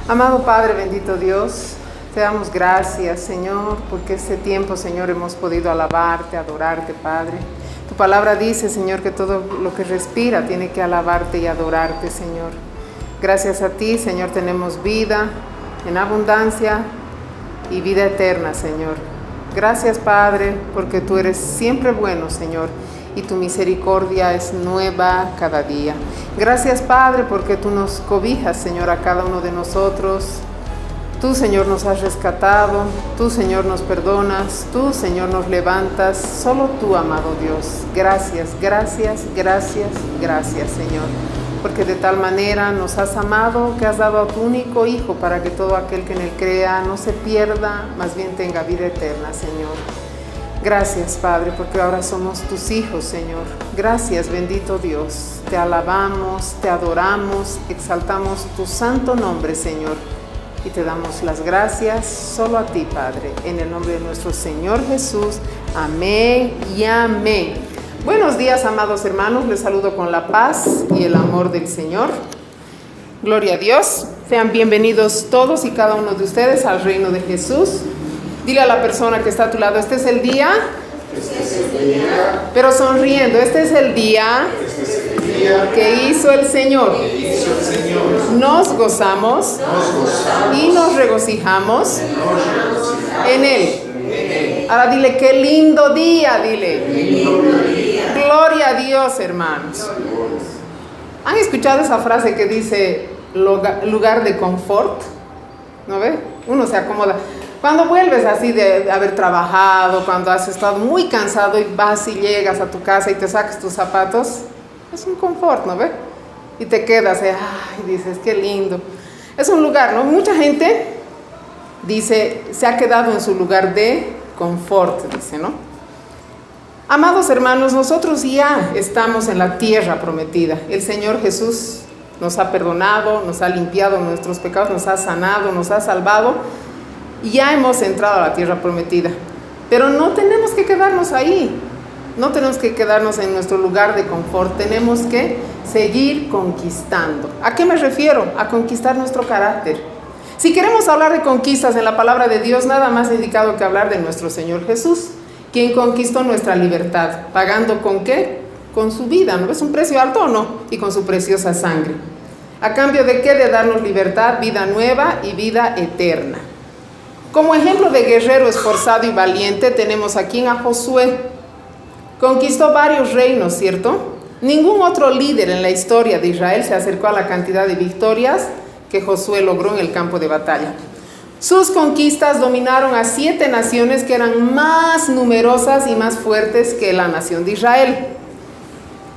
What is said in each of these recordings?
Amado Padre, bendito Dios, te damos gracias, Señor, porque este tiempo, Señor, hemos podido alabarte, adorarte, Padre. Tu palabra dice, Señor, que todo lo que respira tiene que alabarte y adorarte, Señor. Gracias a ti, Señor, tenemos vida en abundancia y vida eterna, Señor. Gracias, Padre, porque tú eres siempre bueno, Señor, y tu misericordia es nueva cada día. Gracias, Padre, porque tú nos cobijas, Señor, a cada uno de nosotros. Tú, Señor, nos has rescatado. Tú, Señor, nos perdonas. Tú, Señor, nos levantas. Solo tú, amado Dios. Gracias, gracias, gracias, gracias, Señor. Porque de tal manera nos has amado que has dado a tu único Hijo para que todo aquel que en él crea no se pierda, más bien tenga vida eterna, Señor. Gracias, Padre, porque ahora somos tus hijos, Señor. Gracias, bendito Dios. Te alabamos, te adoramos, exaltamos tu santo nombre, Señor. Y te damos las gracias solo a ti, Padre, en el nombre de nuestro Señor Jesús. Amén y amén. Buenos días, amados hermanos. Les saludo con la paz y el amor del Señor. Gloria a Dios. Sean bienvenidos todos y cada uno de ustedes al reino de Jesús. Dile a la persona que está a tu lado, este es el día, pero sonriendo, este es el día que hizo el Señor. Nos gozamos y nos regocijamos en Él. Ahora dile, qué lindo día, dile. Gloria a Dios, hermanos. ¿Han escuchado esa frase que dice lugar de confort? ¿No ve? Uno se acomoda. Cuando vuelves así de haber trabajado, cuando has estado muy cansado y vas y llegas a tu casa y te sacas tus zapatos, es un confort, ¿no ve? Y te quedas, ay, dices, qué lindo. Es un lugar, ¿no? Mucha gente dice, se ha quedado en su lugar de confort, dice, ¿no? Amados hermanos, nosotros ya estamos en la tierra prometida. El Señor Jesús nos ha perdonado, nos ha limpiado nuestros pecados, nos ha sanado, nos ha salvado. Y ya hemos entrado a la tierra prometida, pero no tenemos que quedarnos ahí, no tenemos que quedarnos en nuestro lugar de confort, tenemos que seguir conquistando. ¿A qué me refiero? A conquistar nuestro carácter. Si queremos hablar de conquistas en la palabra de Dios, nada más indicado que hablar de nuestro Señor Jesús, quien conquistó nuestra libertad, pagando ¿con qué? Con su vida, ¿no es un precio alto o no? Y con su preciosa sangre. ¿A cambio de qué? De darnos libertad, vida nueva y vida eterna. Como ejemplo de guerrero esforzado y valiente tenemos aquí a Josué. Conquistó varios reinos, ¿cierto? Ningún otro líder en la historia de Israel se acercó a la cantidad de victorias que Josué logró en el campo de batalla. Sus conquistas dominaron a 7 naciones que eran más numerosas y más fuertes que la nación de Israel.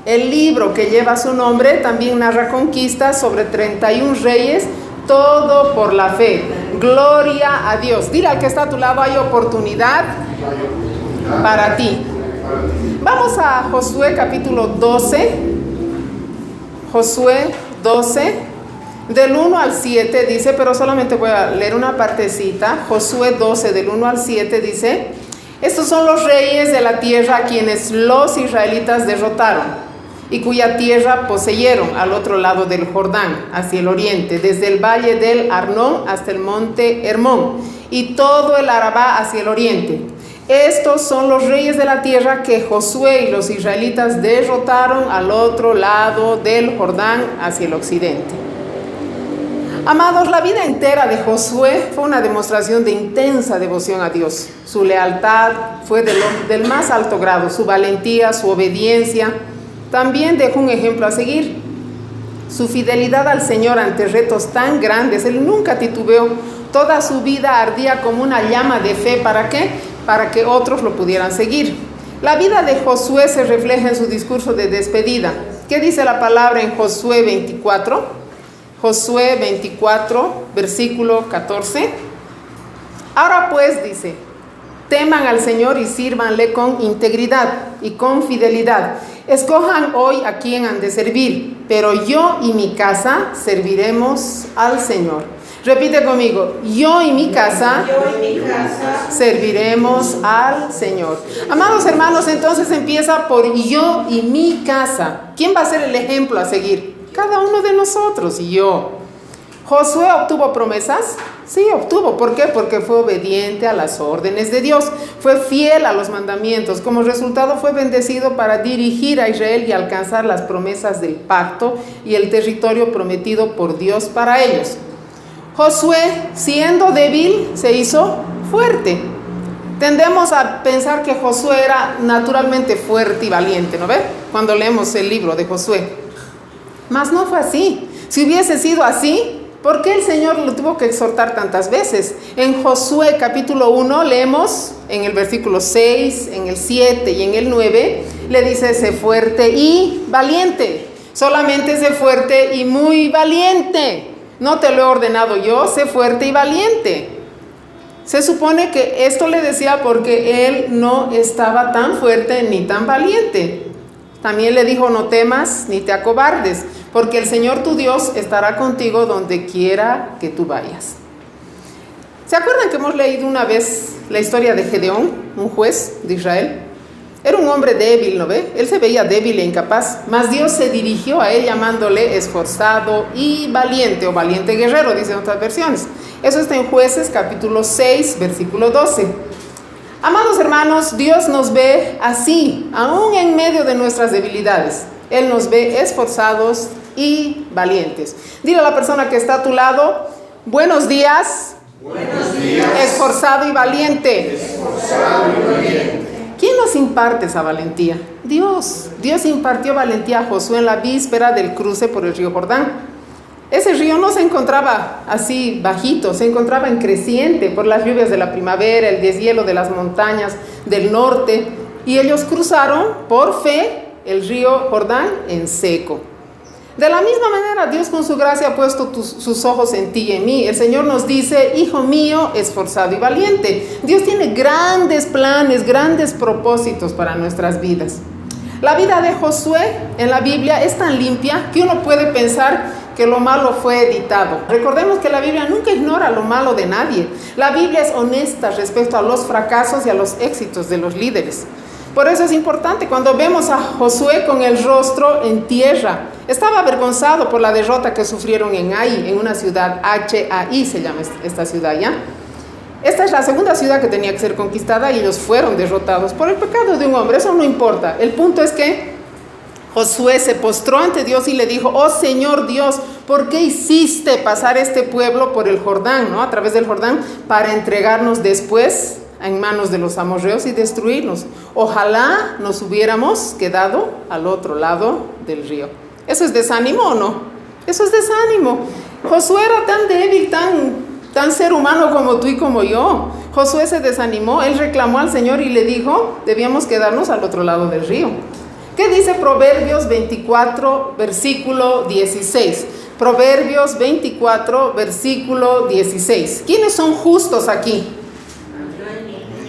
El libro que lleva su nombre también narra conquistas sobre 31 reyes, todo por la fe. Gloria a Dios. Dile al que está a tu lado, hay oportunidad para ti. Vamos a Josué capítulo 12. Josué 12, del 1 al 7 dice, pero solamente voy a leer una partecita. Josué 12, del 1 al 7 dice, estos son los reyes de la tierra a quienes los israelitas derrotaron y cuya tierra poseyeron al otro lado del Jordán, hacia el oriente, desde el valle del Arnón hasta el monte Hermón, y todo el Arabá hacia el oriente. Estos son los reyes de la tierra que Josué y los israelitas derrotaron al otro lado del Jordán, hacia el occidente. Amados, la vida entera de Josué fue una demostración de intensa devoción a Dios. Su lealtad fue del más alto grado, su valentía, su obediencia. También dejó un ejemplo a seguir. Su fidelidad al Señor ante retos tan grandes, él nunca titubeó. Toda su vida ardía como una llama de fe. ¿Para qué? Para que otros lo pudieran seguir. La vida de Josué se refleja en su discurso de despedida. ¿Qué dice la palabra en Josué 24? Josué 24, versículo 14. Ahora pues, dice, teman al Señor y sírvanle con integridad y con fidelidad. Escojan hoy a quién han de servir, pero yo y mi casa serviremos al Señor. Repite conmigo, yo y mi casa serviremos al Señor. Amados hermanos, entonces empieza por yo y mi casa. ¿Quién va a ser el ejemplo a seguir? Cada uno de nosotros y yo. ¿Josué obtuvo promesas? Sí, obtuvo. ¿Por qué? Porque fue obediente a las órdenes de Dios. Fue fiel a los mandamientos. Como resultado fue bendecido para dirigir a Israel y alcanzar las promesas del pacto y el territorio prometido por Dios para ellos. Josué, siendo débil, se hizo fuerte. Tendemos a pensar que Josué era naturalmente fuerte y valiente, ¿no ve? Cuando leemos el libro de Josué. Mas no fue así. Si hubiese sido así, ¿por qué el Señor lo tuvo que exhortar tantas veces? En Josué capítulo 1 leemos en el versículo 6, en el 7 y en el 9, le dice: sé fuerte y valiente. Solamente sé fuerte y muy valiente. No te lo he ordenado yo, sé fuerte y valiente. Se supone que esto le decía porque él no estaba tan fuerte ni tan valiente. También le dijo: no temas ni te acobardes, porque el Señor tu Dios estará contigo donde quiera que tú vayas. ¿Se acuerdan que hemos leído una vez la historia de Gedeón, un juez de Israel? Era un hombre débil, ¿no ve? Él se veía débil e incapaz, mas Dios se dirigió a él llamándole esforzado y valiente, o valiente guerrero, dicen otras versiones. Eso está en Jueces capítulo 6, versículo 12. Amados hermanos, Dios nos ve así, aún en medio de nuestras debilidades. Él nos ve esforzados y valientes. Dile a la persona que está a tu lado: buenos días, esforzado y valiente. Esforzado y valiente. ¿Quién nos imparte esa valentía? Dios. Dios impartió valentía a Josué en la víspera del cruce por el río Jordán. Ese río no se encontraba así bajito, se encontraba en creciente por las lluvias de la primavera, el deshielo de las montañas del norte, y ellos cruzaron por fe el río Jordán en seco. De la misma manera, Dios con su gracia ha puesto sus ojos en ti y en mí. El Señor nos dice: hijo mío, esforzado y valiente. Dios tiene grandes planes, grandes propósitos para nuestras vidas. La vida de Josué en la Biblia es tan limpia que uno puede pensar que lo malo fue editado. Recordemos que la Biblia nunca ignora lo malo de nadie. La Biblia es honesta respecto a los fracasos y a los éxitos de los líderes. Por eso es importante, cuando vemos a Josué con el rostro en tierra, estaba avergonzado por la derrota que sufrieron en Ai, en una ciudad, Hai se llama esta ciudad, ¿ya? Esta es la segunda ciudad que tenía que ser conquistada y ellos fueron derrotados por el pecado de un hombre. Eso no importa. El punto es que Josué se postró ante Dios y le dijo: oh Señor Dios, ¿por qué hiciste pasar este pueblo por el Jordán, ¿no? A través del Jordán, para entregarnos después en manos de los amorreos y destruirnos? Ojalá nos hubiéramos quedado al otro lado del río. ¿Eso es desánimo o no? Eso es desánimo. Josué era tan débil, tan ser humano como tú y como yo. Josué se desanimó, él reclamó al Señor y le dijo: debíamos quedarnos al otro lado del río. ¿Qué dice Proverbios 24, versículo 16? Proverbios 24, versículo 16. ¿Quiénes son justos aquí?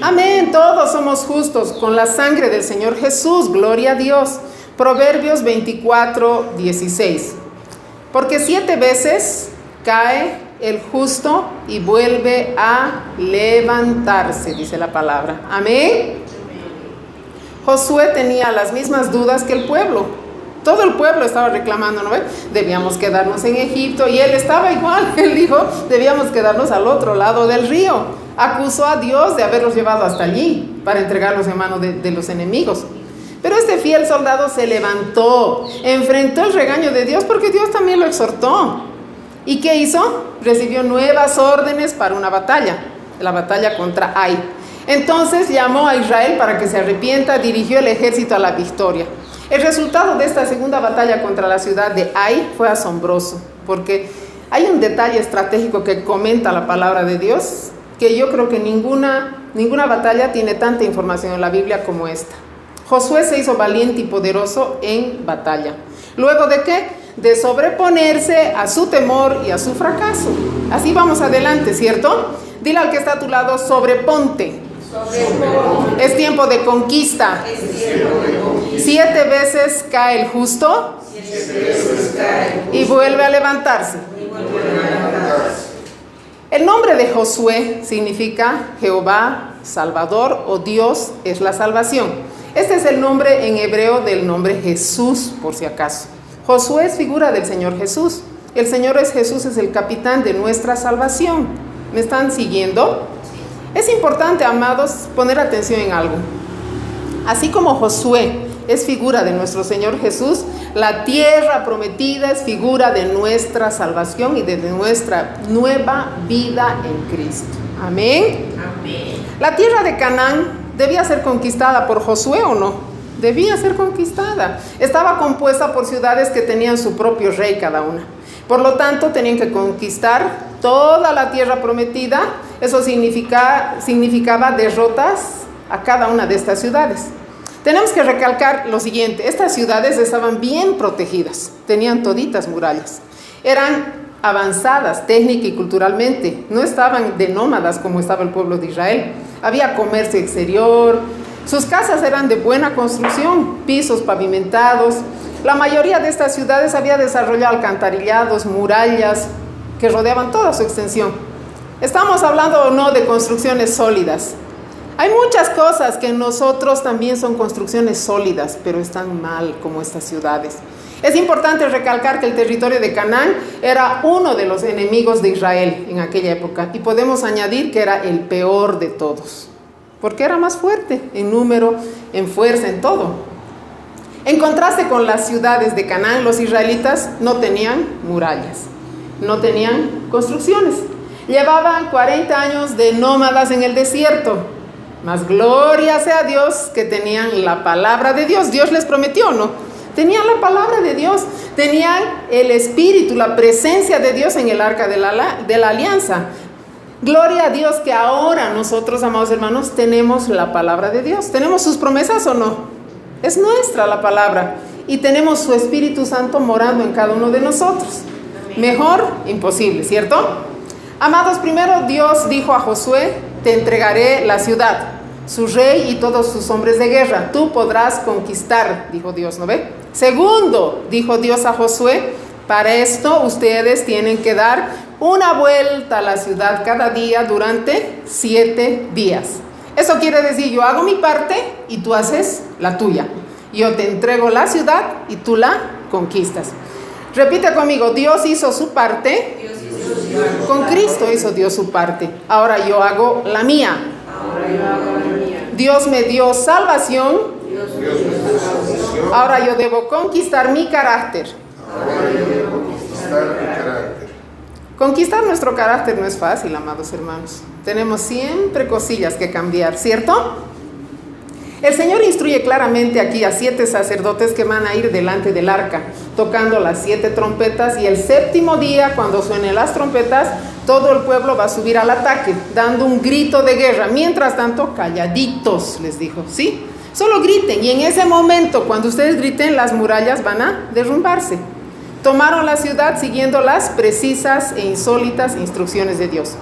Amén, todos somos justos con la sangre del Señor Jesús, gloria a Dios. Proverbios 24, 16. Porque 7 veces cae el justo y vuelve a levantarse, dice la palabra. Amén. Josué tenía las mismas dudas que el pueblo. Todo el pueblo estaba reclamando, ¿no ve? Debíamos quedarnos en Egipto, y él estaba igual. Él dijo: debíamos quedarnos al otro lado del río. Acusó a Dios de haberlos llevado hasta allí para entregarlos en manos de los enemigos. Pero este fiel soldado se levantó, enfrentó el regaño de Dios, porque Dios también lo exhortó. ¿Y qué hizo? Recibió nuevas órdenes para una batalla, la batalla contra Ai. Entonces llamó a Israel para que se arrepienta, dirigió el ejército a la victoria. El resultado de esta segunda batalla contra la ciudad de Ai fue asombroso, porque hay un detalle estratégico que comenta la palabra de Dios, que yo creo que ninguna batalla tiene tanta información en la Biblia como esta. Josué se hizo valiente y poderoso en batalla. ¿Luego de qué? De sobreponerse a su temor y a su fracaso. Así vamos adelante, ¿cierto? Dile al que está a tu lado: sobreponte. Es tiempo de conquista. 7 veces cae el justo y vuelve a levantarse. El nombre de Josué significa Jehová Salvador, o Dios es la salvación. Este es el nombre en hebreo del nombre Jesús, por si acaso. Josué es figura del Señor Jesús. El Señor Jesús es el capitán de nuestra salvación. ¿Me están siguiendo? Es importante, amados, poner atención en algo. Así como Josué es figura de nuestro Señor Jesús, la tierra prometida es figura de nuestra salvación y de nuestra nueva vida en Cristo. Amén. Amén. La tierra de Canaán debía ser conquistada por Josué, ¿o no? Debía ser conquistada. Estaba compuesta por ciudades que tenían su propio rey cada una. Por lo tanto, tenían que conquistar toda la tierra prometida. Eso significaba derrotas a cada una de estas ciudades. Tenemos que recalcar lo siguiente: estas ciudades estaban bien protegidas, tenían toditas murallas, eran avanzadas técnica y culturalmente, no estaban de nómadas como estaba el pueblo de Israel. Había comercio exterior, sus casas eran de buena construcción, pisos pavimentados. La mayoría de estas ciudades había desarrollado alcantarillados, murallas que rodeaban toda su extensión. Estamos hablando o no de construcciones sólidas. Hay muchas cosas que en nosotros también son construcciones sólidas, pero están mal como estas ciudades. Es importante recalcar que el territorio de Canaán era uno de los enemigos de Israel en aquella época, y podemos añadir que era el peor de todos, porque era más fuerte en número, en fuerza, en todo. En contraste con las ciudades de Canaán, los israelitas no tenían murallas, no tenían construcciones. Llevaban 40 años de nómadas en el desierto. Mas gloria sea a Dios que tenían la palabra de Dios. Dios les prometió, ¿no? Tenían la palabra de Dios, tenían el Espíritu, la presencia de Dios en el arca de la alianza. Gloria a Dios que ahora nosotros, amados hermanos, tenemos la palabra de Dios. ¿Tenemos sus promesas o no? Es nuestra la palabra, y tenemos su Espíritu Santo morando en cada uno de nosotros. Mejor, imposible, ¿cierto? Amados, primero Dios dijo a Josué: te entregaré la ciudad, su rey y todos sus hombres de guerra. Tú podrás conquistar, dijo Dios, ¿no ve? Segundo, dijo Dios a Josué: para esto ustedes tienen que dar una vuelta a la ciudad cada día durante 7 días. Eso quiere decir, yo hago mi parte y tú haces la tuya. Yo te entrego la ciudad y tú la conquistas. Repite conmigo: Dios hizo su parte. Con Cristo hizo Dios su parte. Ahora yo hago la mía. Dios me dio salvación. Ahora yo debo conquistar mi carácter. Conquistar nuestro carácter no es fácil, amados hermanos. Tenemos siempre cosillas que cambiar, ¿cierto? El Señor instruye claramente aquí a 7 sacerdotes que van a ir delante del arca, tocando las 7 trompetas, y el 7º día, cuando suenen las trompetas, todo el pueblo va a subir al ataque, dando un grito de guerra. Mientras tanto, calladitos, les dijo, ¿sí? Solo griten, y en ese momento, cuando ustedes griten, las murallas van a derrumbarse. Tomaron la ciudad siguiendo las precisas e insólitas instrucciones de Dios.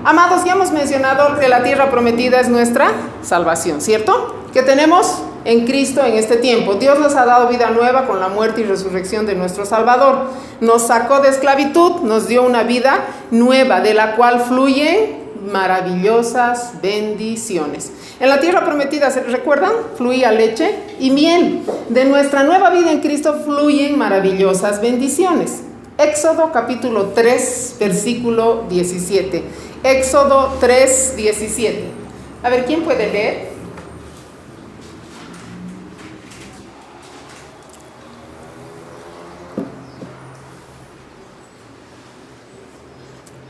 Amados, ya hemos mencionado que la tierra prometida es nuestra salvación, ¿cierto? Que tenemos en Cristo en este tiempo. Dios nos ha dado vida nueva con la muerte y resurrección de nuestro Salvador. Nos sacó de esclavitud, nos dio una vida nueva, de la cual fluyen maravillosas bendiciones. En la tierra prometida, ¿se recuerdan? Fluía leche y miel. De nuestra nueva vida en Cristo fluyen maravillosas bendiciones. Éxodo capítulo 3, versículo 17. Éxodo 3, 17. A ver, ¿quién puede leer?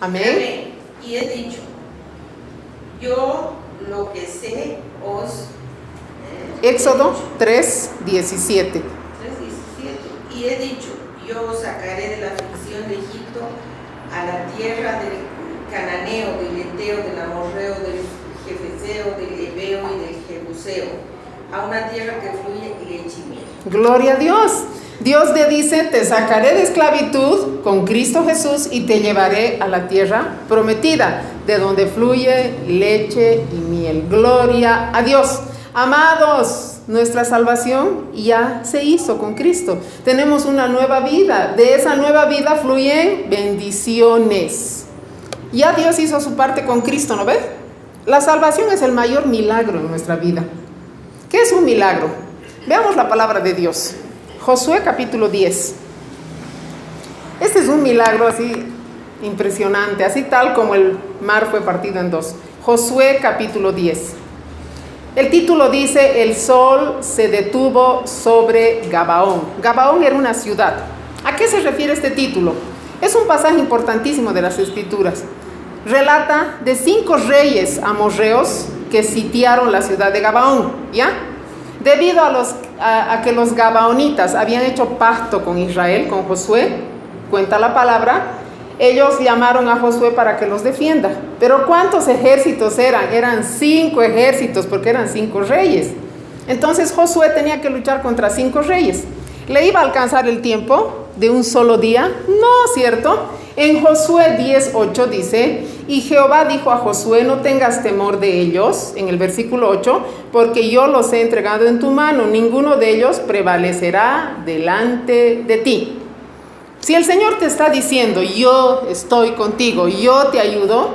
Amén. Y he dicho: yo lo que sé os... Éxodo 3, 17. 3:17. Y he dicho: yo os sacaré de la aflicción de Egipto a la tierra del cananeo, del eteo, del amorreo, del jefeseo, del heveo y del jebuseo, a una tierra que fluye leche y miel. Gloria a Dios. Dios te dice: te sacaré de esclavitud con Cristo Jesús y te llevaré a la tierra prometida, de donde fluye leche y miel. Gloria a Dios. Amados, nuestra salvación ya se hizo con Cristo. Tenemos una nueva vida. De esa nueva vida fluyen bendiciones. Ya Dios hizo su parte con Cristo, ¿no ves? La salvación es el mayor milagro en nuestra vida. ¿Qué es un milagro? Veamos la palabra de Dios. Josué capítulo 10. Este es un milagro así impresionante, así tal como el mar fue partido en dos. Josué capítulo 10. El título dice: el sol se detuvo sobre Gabaón. Gabaón era una ciudad. ¿A qué se refiere este título? Es un pasaje importantísimo de las Escrituras. Relata de 5 reyes amorreos que sitiaron la ciudad de Gabaón, ¿ya? Debido a que los gabaonitas habían hecho pacto con Israel, con Josué, cuenta la palabra, ellos llamaron a Josué para que los defienda. Pero ¿cuántos ejércitos eran? Eran 5 ejércitos, porque eran 5 reyes. Entonces Josué tenía que luchar contra 5 reyes. ¿Le iba a alcanzar el tiempo de un solo día? No, ¿cierto? En Josué 10:8 dice: y Jehová dijo a Josué: no tengas temor de ellos, en el versículo 8, porque yo los he entregado en tu mano, ninguno de ellos prevalecerá delante de ti. Si el Señor te está diciendo: yo estoy contigo, yo te ayudo,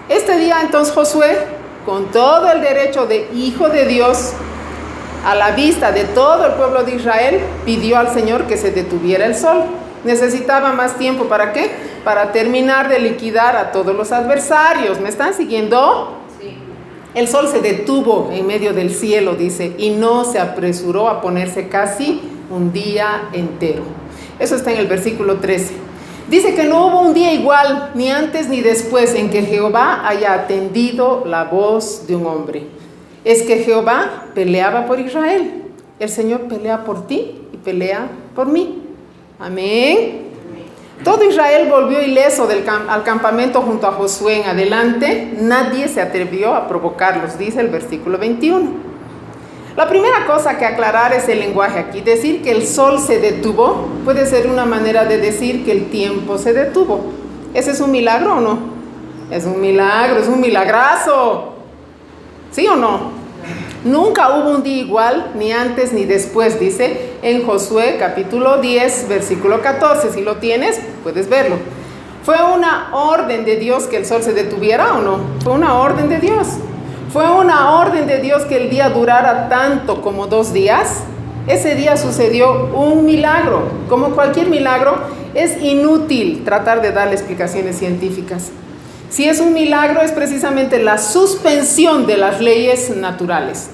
este día entonces Josué, con todo el derecho de hijo de Dios, a la vista de todo el pueblo de Israel, pidió al Señor que se detuviera el sol. Necesitaba más tiempo, ¿para qué? Para terminar de liquidar a todos los adversarios. ¿Me están siguiendo? Sí. El sol se detuvo en medio del cielo, dice, y no se apresuró a ponerse casi un día entero. Eso está en el versículo 13. Dice que no hubo un día igual, ni antes ni después, en que Jehová haya atendido la voz de un hombre. Es que Jehová peleaba por Israel. El Señor pelea por ti y pelea por mí. Amén. Todo Israel volvió ileso al campamento junto a Josué en adelante. Nadie se atrevió a provocarlos, dice el versículo 21. La primera cosa que aclarar es el lenguaje aquí. Decir que el sol se detuvo puede ser una manera de decir que el tiempo se detuvo. ¿Ese es un milagro o no? Es un milagro, es un milagrazo. ¿Sí o no? Nunca hubo un día igual, ni antes ni después, dice en Josué capítulo 10, versículo 14. Si lo tienes, puedes verlo. ¿Fue una orden de Dios que el sol se detuviera o no? Fue una orden de Dios. ¿Fue una orden de Dios que el día durara tanto como 2 días? Ese día sucedió un milagro. Como cualquier milagro, es inútil tratar de darle explicaciones científicas. Si es un milagro, es precisamente la suspensión de las leyes naturales.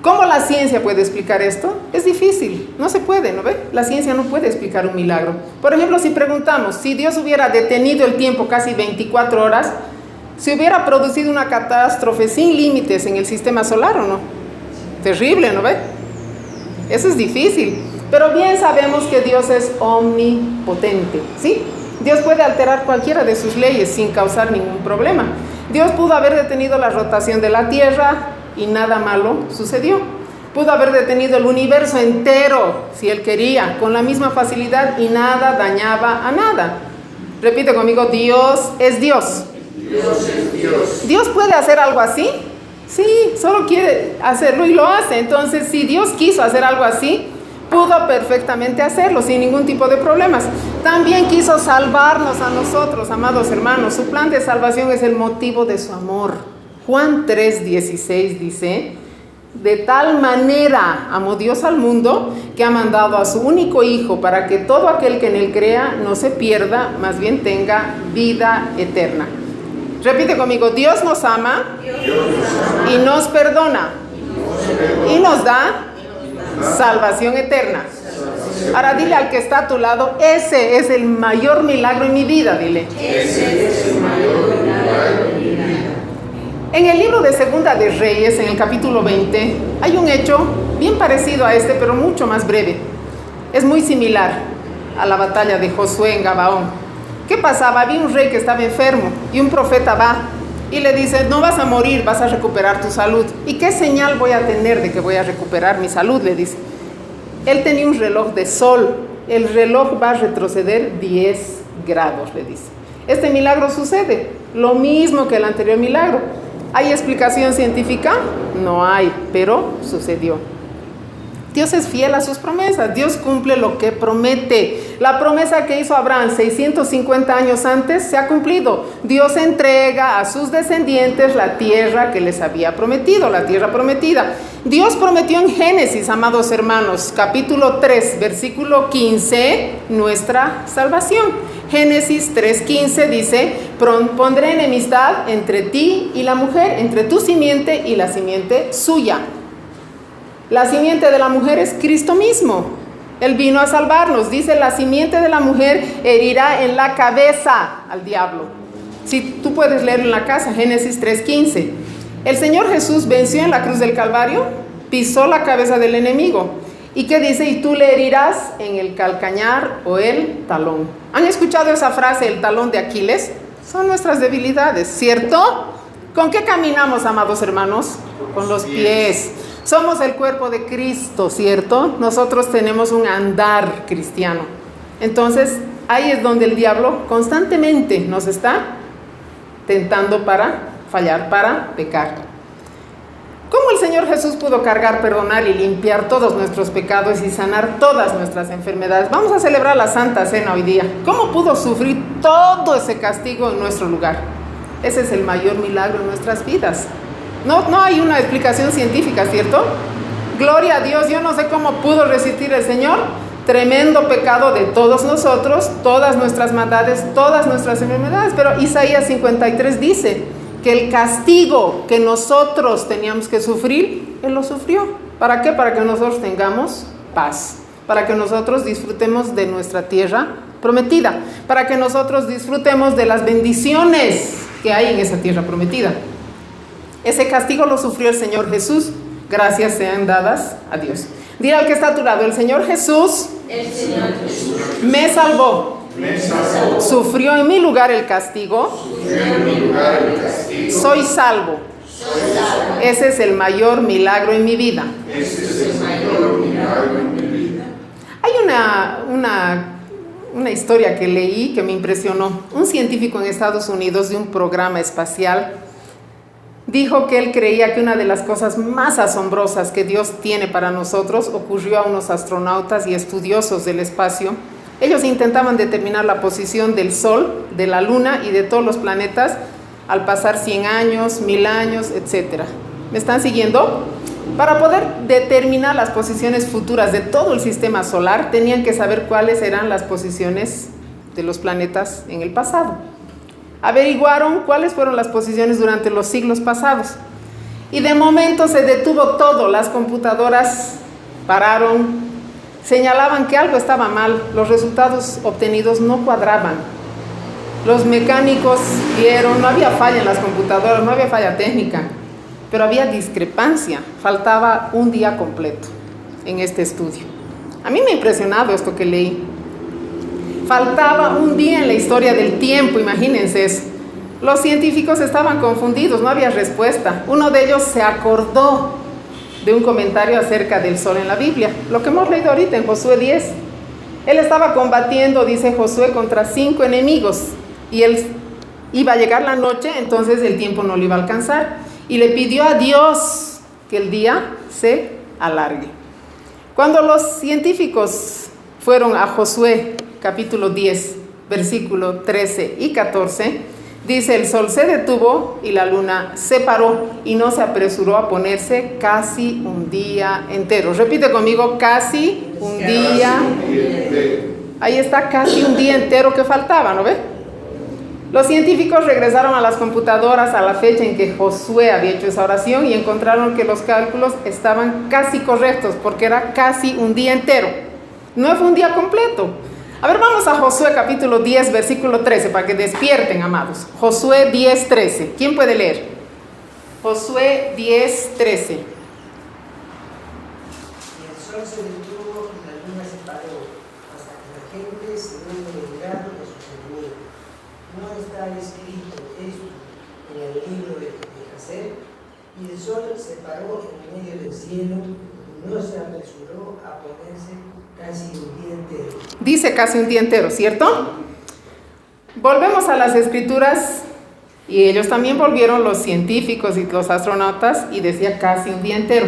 ¿Cómo la ciencia puede explicar esto? Es difícil, no se puede, ¿no ve? La ciencia no puede explicar un milagro. Por ejemplo, si preguntamos, si Dios hubiera detenido el tiempo casi 24 horas, ¿se hubiera producido una catástrofe sin límites en el sistema solar o no? Terrible, ¿no ve? Eso es difícil, pero bien sabemos que Dios es omnipotente, ¿sí? Dios puede alterar cualquiera de sus leyes sin causar ningún problema. Dios pudo haber detenido la rotación de la Tierra y nada malo sucedió. Pudo haber detenido el universo entero, si Él quería, con la misma facilidad y nada dañaba a nada. Repite conmigo: Dios es Dios. Dios es Dios. ¿Dios puede hacer algo así? Sí, solo quiere hacerlo y lo hace. Entonces, si Dios quiso hacer algo así, pudo perfectamente hacerlo sin ningún tipo de problemas. También quiso salvarnos a nosotros, amados hermanos. Su plan de salvación es el motivo de su amor. Juan 3:16 dice: de tal manera amó Dios al mundo que ha mandado a su único Hijo para que todo aquel que en él crea no se pierda, más bien tenga vida eterna. Repite conmigo: Dios nos ama, y nos perdona y nos da salvación eterna. Ahora dile al que está a tu lado: ese es el mayor milagro en mi vida. Dile: Ese es el mayor milagro en mi vida. En el libro de Segunda de Reyes, en el capítulo 20, hay un hecho bien parecido a este, pero mucho más breve. Es muy similar a la batalla de Josué en Gabaón. ¿Qué pasaba? Había un rey que estaba enfermo y un profeta va y le dice: no vas a morir, vas a recuperar tu salud. ¿Y qué señal voy a tener de que voy a recuperar mi salud?, le dice. Él tenía un reloj de sol. El reloj va a retroceder 10 grados, le dice. Este milagro sucede, lo mismo que el anterior milagro. ¿Hay explicación científica? No hay, pero sucedió. Dios es fiel a sus promesas, Dios cumple lo que promete. La promesa que hizo Abraham 650 años antes se ha cumplido. Dios entrega a sus descendientes la tierra que les había prometido, la tierra prometida. Dios prometió en Génesis, amados hermanos, capítulo 3, versículo 15, nuestra salvación. Génesis 3:15 dice: pondré enemistad entre ti y la mujer, entre tu simiente y la simiente suya. La simiente de la mujer es Cristo mismo. Él vino a salvarnos. Dice: la simiente de la mujer herirá en la cabeza al diablo. Si tú puedes leerlo en la casa, Génesis 3:15. El Señor Jesús venció en la cruz del Calvario, pisó la cabeza del enemigo. ¿Y qué dice? Y tú le herirás en el calcañar o el talón. ¿Han escuchado esa frase, el talón de Aquiles? Son nuestras debilidades, ¿cierto? ¿Con qué caminamos, amados hermanos? Con los pies. Somos el cuerpo de Cristo, ¿cierto? Nosotros tenemos un andar cristiano. Entonces, ahí es donde el diablo constantemente nos está tentando para fallar, para pecar. ¿Cómo el Señor Jesús pudo cargar, perdonar y limpiar todos nuestros pecados y sanar todas nuestras enfermedades? Vamos a celebrar la Santa Cena hoy día. ¿Cómo pudo sufrir todo ese castigo en nuestro lugar? Ese es el mayor milagro en nuestras vidas. No hay una explicación científica, ¿cierto? Gloria a Dios. Yo no sé cómo pudo resistir el Señor. Tremendo pecado de todos nosotros, todas nuestras maldades, todas nuestras enfermedades. Pero Isaías 53 dice que el castigo que nosotros teníamos que sufrir, Él lo sufrió. ¿Para qué? Para que nosotros tengamos paz, para que nosotros disfrutemos de nuestra tierra prometida, para que nosotros disfrutemos de las bendiciones que hay en esa tierra prometida. Ese castigo lo sufrió el Señor Jesús. Gracias sean dadas a Dios. Dile al que está a tu lado: el Señor Jesús, me salvó. Sufrió en mi lugar el castigo. Soy salvo. Ese es el mayor milagro en mi vida. Hay una historia que leí que me impresionó. Un científico en Estados Unidos de un programa espacial dijo que él creía que una de las cosas más asombrosas que Dios tiene para nosotros ocurrió a unos astronautas y estudiosos del espacio. Ellos intentaban determinar la posición del Sol, de la Luna y de todos los planetas al pasar 100 años, 1000 años, etc. ¿Me están siguiendo? Para poder determinar las posiciones futuras de todo el sistema solar, tenían que saber cuáles eran las posiciones de los planetas en el pasado. Averiguaron cuáles fueron las posiciones durante los siglos pasados. Y de momento se detuvo todo. Las computadoras pararon, señalaban que algo estaba mal. Los resultados obtenidos no cuadraban. Los mecánicos vieron, no había falla en las computadoras, no había falla técnica, pero había discrepancia. Faltaba un día completo en este estudio. A mí me ha impresionado esto que leí. Faltaba un día en la historia del tiempo, imagínense eso. Los científicos estaban confundidos, no había respuesta. Uno de ellos se acordó de un comentario acerca del sol en la Biblia, lo que hemos leído ahorita en Josué 10. Él estaba combatiendo, dice Josué, contra 5 enemigos, y él iba a llegar la noche, entonces el tiempo no le iba a alcanzar, y le pidió a Dios que el día se alargue. Cuando los científicos fueron a Josué capítulo 10, versículo 13 y 14, dice: el sol se detuvo y la luna se paró y no se apresuró a ponerse casi un día entero. Repite conmigo: casi un día. Ahí está, casi un día entero que faltaba, ¿no ve? Los científicos regresaron a las computadoras a la fecha en que Josué había hecho esa oración y encontraron que los cálculos estaban casi correctos, porque era casi un día entero. No fue un día completo. A ver, vamos a Josué capítulo 10, versículo 13, para que despierten, amados. Josué 10, 13. ¿Quién puede leer? Josué 10, 13. Y el sol se detuvo y la luna se paró, hasta que la gente se hubo vengado de sus enemigos. No está escrito esto en el libro de Jacer, y el sol se paró en medio del cielo, y no se apresuró a ponerse casi un día entero. Dice casi un día entero, ¿cierto? Volvemos a las escrituras y ellos también volvieron, los científicos y los astronautas, y decía casi un día entero.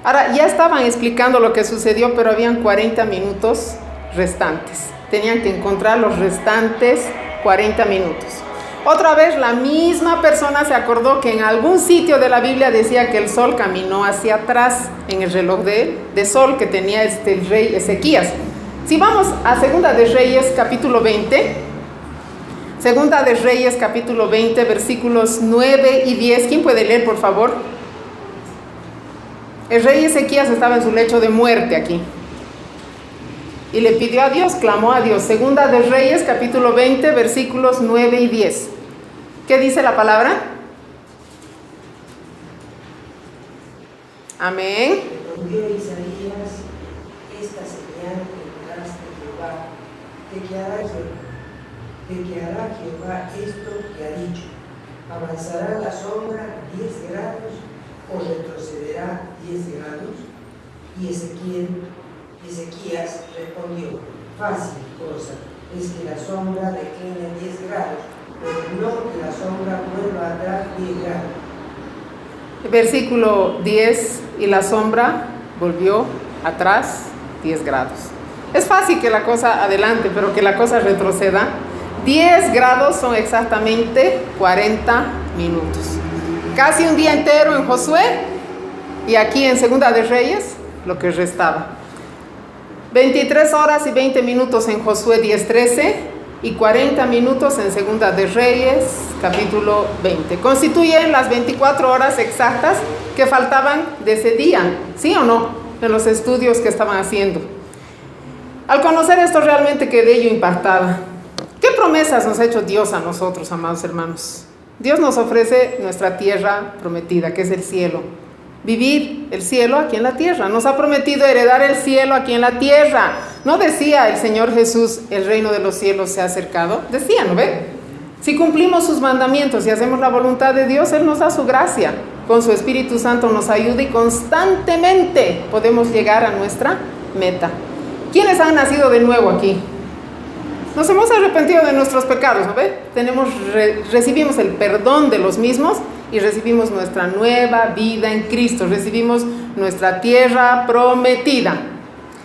Ahora, ya estaban explicando lo que sucedió, pero habían 40 minutos restantes. Tenían que encontrar los restantes 40 minutos. Otra vez la misma persona se acordó que en algún sitio de la Biblia decía que el sol caminó hacia atrás en el reloj de sol que tenía el rey Ezequías. Si vamos a Segunda de Reyes capítulo 20, Segunda de Reyes capítulo 20 versículos 9 y 10, ¿quién puede leer por favor? El rey Ezequías estaba en su lecho de muerte aquí y le pidió a Dios, clamó a Dios. Segunda de Reyes capítulo 20 versículos 9 y 10. ¿Qué dice la palabra? Amén. Respondió Isaías: esta señal tendrás de Jehová, de que hará Jehová esto que ha dicho: avanzará la sombra 10 grados o retrocederá 10 grados. Y Ezequías respondió: fácil cosa es que la sombra decline 10 grados, pero no que la sombra vuelva a dar 10 grados. Versículo 10, y la sombra volvió atrás 10 grados. Es fácil que la cosa adelante, pero que la cosa retroceda. 10 grados son exactamente 40 minutos. Casi un día entero en Josué, y aquí en Segunda de Reyes, lo que restaba. 23 horas y 20 minutos en Josué 10:13 y 40 minutos en Segunda de Reyes, capítulo 20. Constituyen las 24 horas exactas que faltaban de ese día, ¿sí o no? En los estudios que estaban haciendo. Al conocer esto realmente quedé yo impactada. ¿Qué promesas nos ha hecho Dios a nosotros, amados hermanos? Dios nos ofrece nuestra tierra prometida, que es el cielo. Vivir el cielo aquí en la tierra. Nos ha prometido heredar el cielo aquí en la tierra. ¿No decía el Señor Jesús, el reino de los cielos se ha acercado? Decía, ¿no ve? Si cumplimos sus mandamientos y hacemos la voluntad de Dios, Él nos da su gracia. Con su Espíritu Santo nos ayuda y constantemente podemos llegar a nuestra meta. ¿Quiénes han nacido de nuevo aquí? Nos hemos arrepentido de nuestros pecados, ¿no ve? Recibimos el perdón de los mismos y recibimos nuestra nueva vida en Cristo. Recibimos nuestra tierra prometida.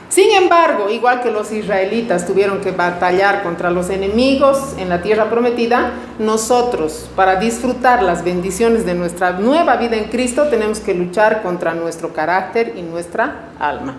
Sin embargo, igual que los israelitas tuvieron que batallar contra los enemigos en la tierra prometida, nosotros, para disfrutar las bendiciones de nuestra nueva vida en Cristo, tenemos que luchar contra nuestro carácter y nuestra alma.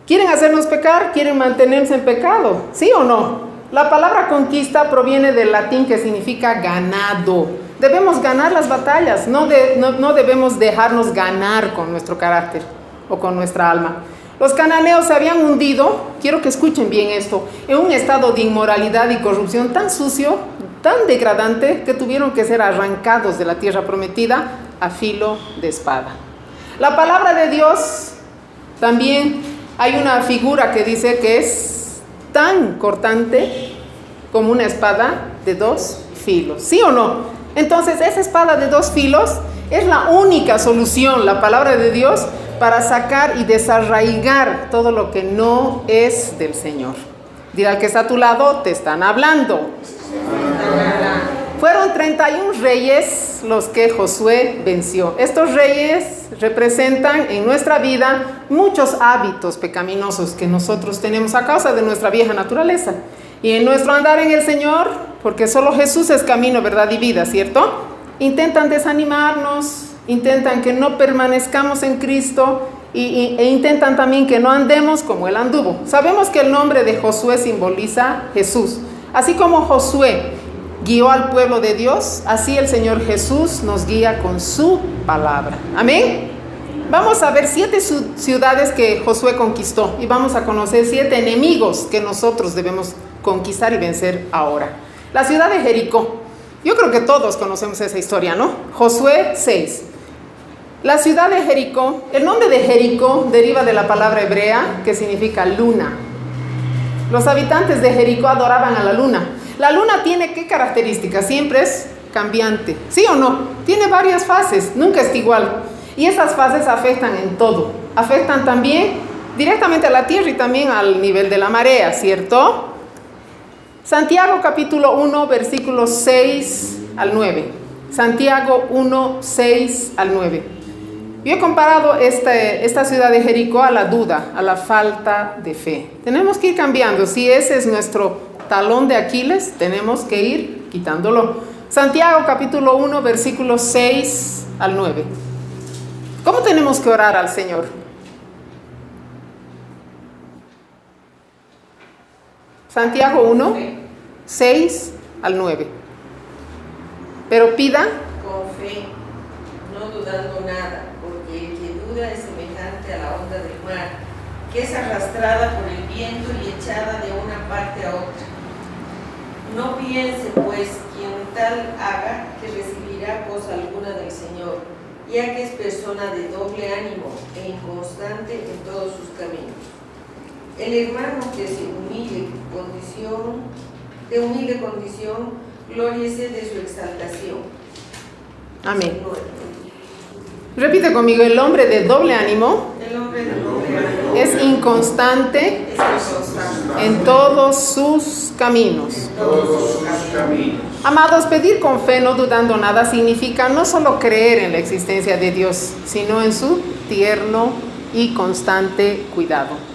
¿Quieren hacernos pecar? ¿Quieren mantenerse en pecado? ¿Sí o no? La palabra conquista proviene del latín que significa ganado. Debemos ganar las batallas, no debemos dejarnos ganar con nuestro carácter o con nuestra alma. Los cananeos se habían hundido, quiero que escuchen bien esto, en un estado de inmoralidad y corrupción tan sucio, tan degradante, que tuvieron que ser arrancados de la tierra prometida a filo de espada. La palabra de Dios también. Hay una figura que dice que es tan cortante como una espada de 2 filos. ¿Sí o no? Entonces, esa espada de 2 filos es la única solución, la palabra de Dios, para sacar y desarraigar todo lo que no es del Señor. Dirá al que está a tu lado, te están hablando. Fueron 31 reyes los que Josué venció. Estos reyes representan en nuestra vida muchos hábitos pecaminosos que nosotros tenemos a causa de nuestra vieja naturaleza. Y en nuestro andar en el Señor, porque solo Jesús es camino, verdad y vida, ¿cierto? Intentan desanimarnos, intentan que no permanezcamos en Cristo e intentan también que no andemos como Él anduvo. Sabemos que el nombre de Josué simboliza Jesús. Así como Josué guió al pueblo de Dios, así el Señor Jesús nos guía con su palabra. Amén. Vamos a ver 7 ciudades que Josué conquistó y vamos a conocer 7 enemigos que nosotros debemos conquistar y vencer ahora. La ciudad de Jericó. Yo creo que todos conocemos esa historia, ¿no? Josué 6. La ciudad de Jericó, el nombre de Jericó deriva de la palabra hebrea que significa luna. Los habitantes de Jericó adoraban a la luna. La luna tiene ¿qué características? Siempre es cambiante, ¿sí o no? Tiene varias fases, nunca es igual. Y esas fases afectan en todo. Afectan también directamente a la tierra y también al nivel de la marea, ¿cierto? Santiago capítulo 1, versículos 6 al 9. Santiago 1, 6 al 9. Yo he comparado esta ciudad de Jericó a la duda, a la falta de fe. Tenemos que ir cambiando. Si ese es nuestro talón de Aquiles, tenemos que ir quitándolo. Santiago capítulo 1, versículos 6 al 9. ¿Cómo tenemos que orar al Señor? Santiago 1, 6 al 9. Pero pida con fe, no dudando nada, porque el que duda es semejante a la onda del mar, que es arrastrada por el viento y echada de una parte a otra. No piense, pues, quien tal haga que recibirá cosa alguna del Señor, ya que es persona de doble ánimo e inconstante en todos sus caminos. El hermano que se de humilde condición, glóriese de su exaltación. amén. Repite conmigo, el hombre de doble ánimo El hombre de doble ánimo es inconstante es inconstante en todos sus caminos. Todos sus caminos. Amados, pedir con fe, no dudando nada, significa no solo creer en la existencia de Dios, sino en su tierno y constante cuidado.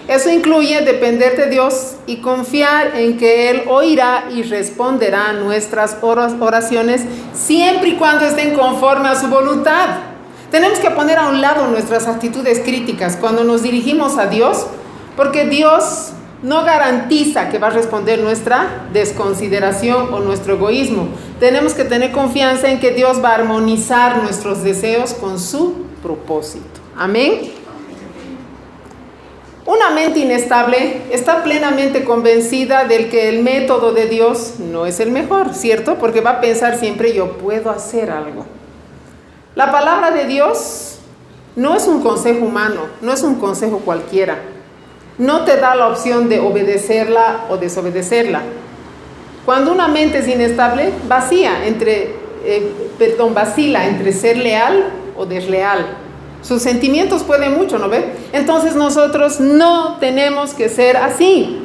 Eso incluye depender de Dios y confiar en que Él oirá y responderá a nuestras oraciones siempre y cuando estén conforme a su voluntad. Tenemos que poner a un lado nuestras actitudes críticas cuando nos dirigimos a Dios, porque Dios no garantiza que va a responder nuestra desconsideración o nuestro egoísmo. Tenemos que tener confianza en que Dios va a armonizar nuestros deseos con su propósito. Amén. Una mente inestable está plenamente convencida de que el método de Dios no es el mejor, ¿cierto? Porque va a pensar siempre, yo puedo hacer algo. La palabra de Dios no es un consejo humano, no es un consejo cualquiera. No te da la opción de obedecerla o desobedecerla. Cuando una mente es inestable, vacila entre ser leal o desleal. Sus sentimientos pueden mucho, ¿no ve? Entonces nosotros no tenemos que ser así.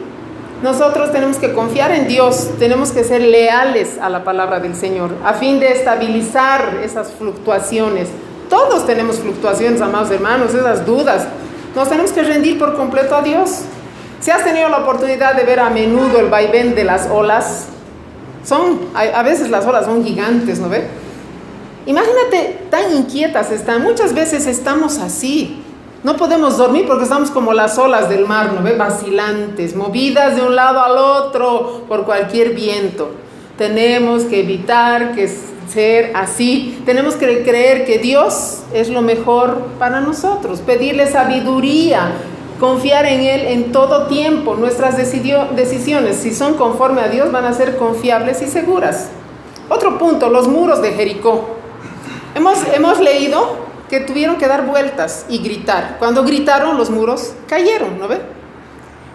Nosotros tenemos que confiar en Dios, tenemos que ser leales a la palabra del Señor, a fin de estabilizar esas fluctuaciones. Todos tenemos fluctuaciones, amados hermanos, esas dudas. Nos tenemos que rendir por completo a Dios. Si has tenido la oportunidad de ver a menudo el vaivén de las olas, a veces las olas son gigantes, ¿no ve? Imagínate, tan inquietas están. Muchas veces estamos así. No podemos dormir porque estamos como las olas del mar, ¿no ve? Vacilantes, movidas de un lado al otro por cualquier viento. Tenemos que evitar que ser así. Tenemos que creer que Dios es lo mejor para nosotros. Pedirle sabiduría, confiar en Él en todo tiempo. Nuestras decisiones, si son conforme a Dios, van a ser confiables y seguras. Otro punto, los muros de Jericó. Hemos leído que tuvieron que dar vueltas y gritar. Cuando gritaron, los muros cayeron, ¿no ve?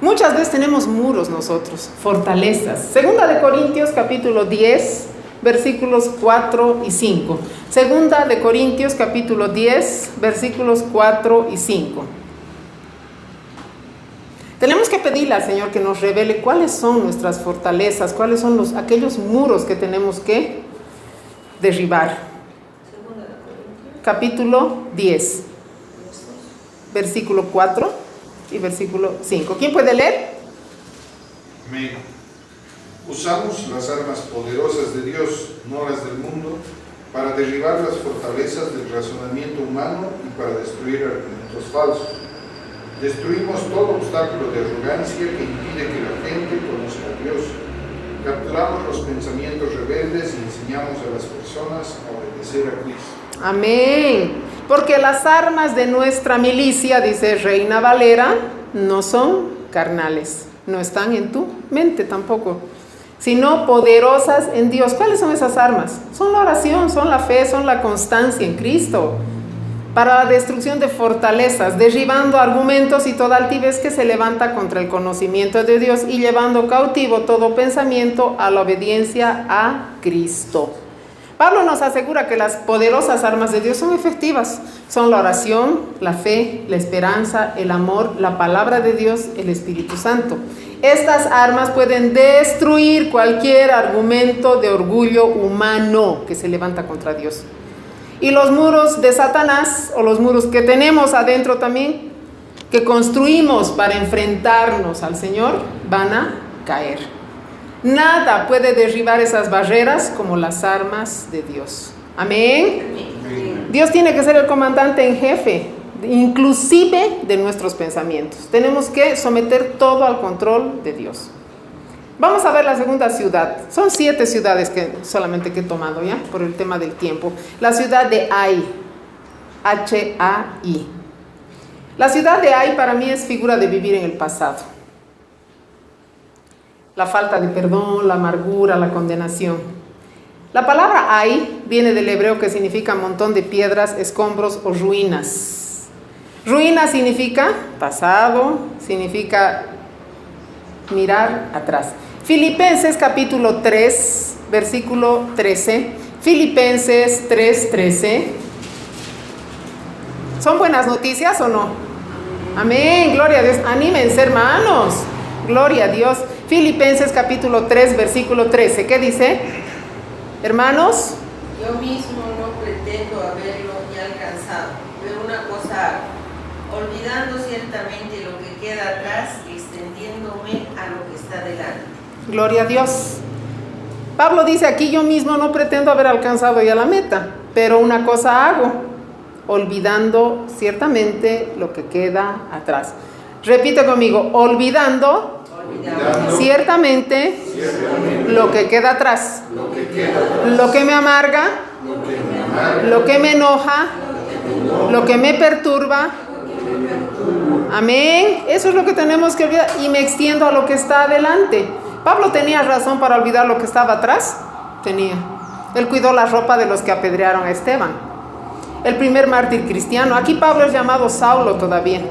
Muchas veces tenemos muros nosotros, fortalezas. Segunda de Corintios capítulo 10, versículos 4 y 5. Segunda de Corintios capítulo 10, versículos 4 y 5. Tenemos que pedirle al Señor que nos revele cuáles son nuestras fortalezas, cuáles son aquellos muros que tenemos que derribar. Capítulo 10, versículo 4 y versículo 5. ¿Quién puede leer? Amén. Usamos las armas poderosas de Dios, no las del mundo, para derribar las fortalezas del razonamiento humano y para destruir argumentos falsos. Destruimos todo obstáculo de arrogancia que impide que la gente conozca a Dios. Capturamos los pensamientos rebeldes y enseñamos a las personas a obedecer a Cristo. Amén. Porque las armas de nuestra milicia, dice Reina Valera, no son carnales, no están en tu mente tampoco, sino poderosas en Dios. ¿Cuáles son esas armas? Son la oración, son la fe, son la constancia en Cristo. Para la destrucción de fortalezas, derribando argumentos y toda altivez que se levanta contra el conocimiento de Dios y llevando cautivo todo pensamiento a la obediencia a Cristo. Pablo nos asegura que las poderosas armas de Dios son efectivas. Son la oración, la fe, la esperanza, el amor, la palabra de Dios, el Espíritu Santo. Estas armas pueden destruir cualquier argumento de orgullo humano que se levanta contra Dios. Y los muros de Satanás, o los muros que tenemos adentro también, que construimos para enfrentarnos al Señor, van a caer. Nada puede derribar esas barreras como las armas de Dios. Amén. Dios tiene que ser el comandante en jefe, inclusive de nuestros pensamientos. Tenemos que someter todo al control de Dios. Vamos a ver la segunda ciudad. Son 7 ciudades que solamente he tomado ya por el tema del tiempo. La ciudad de Ai, H-A-I. La ciudad de Ai para mí es figura de vivir en el pasado. La falta de perdón, la amargura, la condenación. La palabra Ai viene del hebreo que significa montón de piedras, escombros o ruinas. Ruina significa pasado, significa mirar atrás. Filipenses capítulo 3, versículo 13. Filipenses 3:13. ¿Son buenas noticias o no? Amén, gloria a Dios. Anímense, hermanos. Gloria a Dios. Filipenses capítulo 3, versículo 13. ¿Qué dice? Hermanos. Yo mismo no pretendo haberlo ya alcanzado, pero una cosa hago, olvidando ciertamente lo que queda atrás y extendiéndome a lo que está delante. Gloria a Dios. Pablo dice aquí, yo mismo no pretendo haber alcanzado ya la meta, pero una cosa hago, olvidando ciertamente lo que queda atrás. Repite conmigo, olvidando ciertamente lo que queda atrás, lo que me amarga, lo que me enoja, lo que me perturba. Amén. Eso es lo que tenemos que olvidar y me extiendo a lo que está adelante. Pablo tenía razón para olvidar lo que estaba atrás. Tenía. Él cuidó la ropa de los que apedrearon a Esteban, el primer mártir cristiano. Aquí Pablo es llamado Saulo todavía.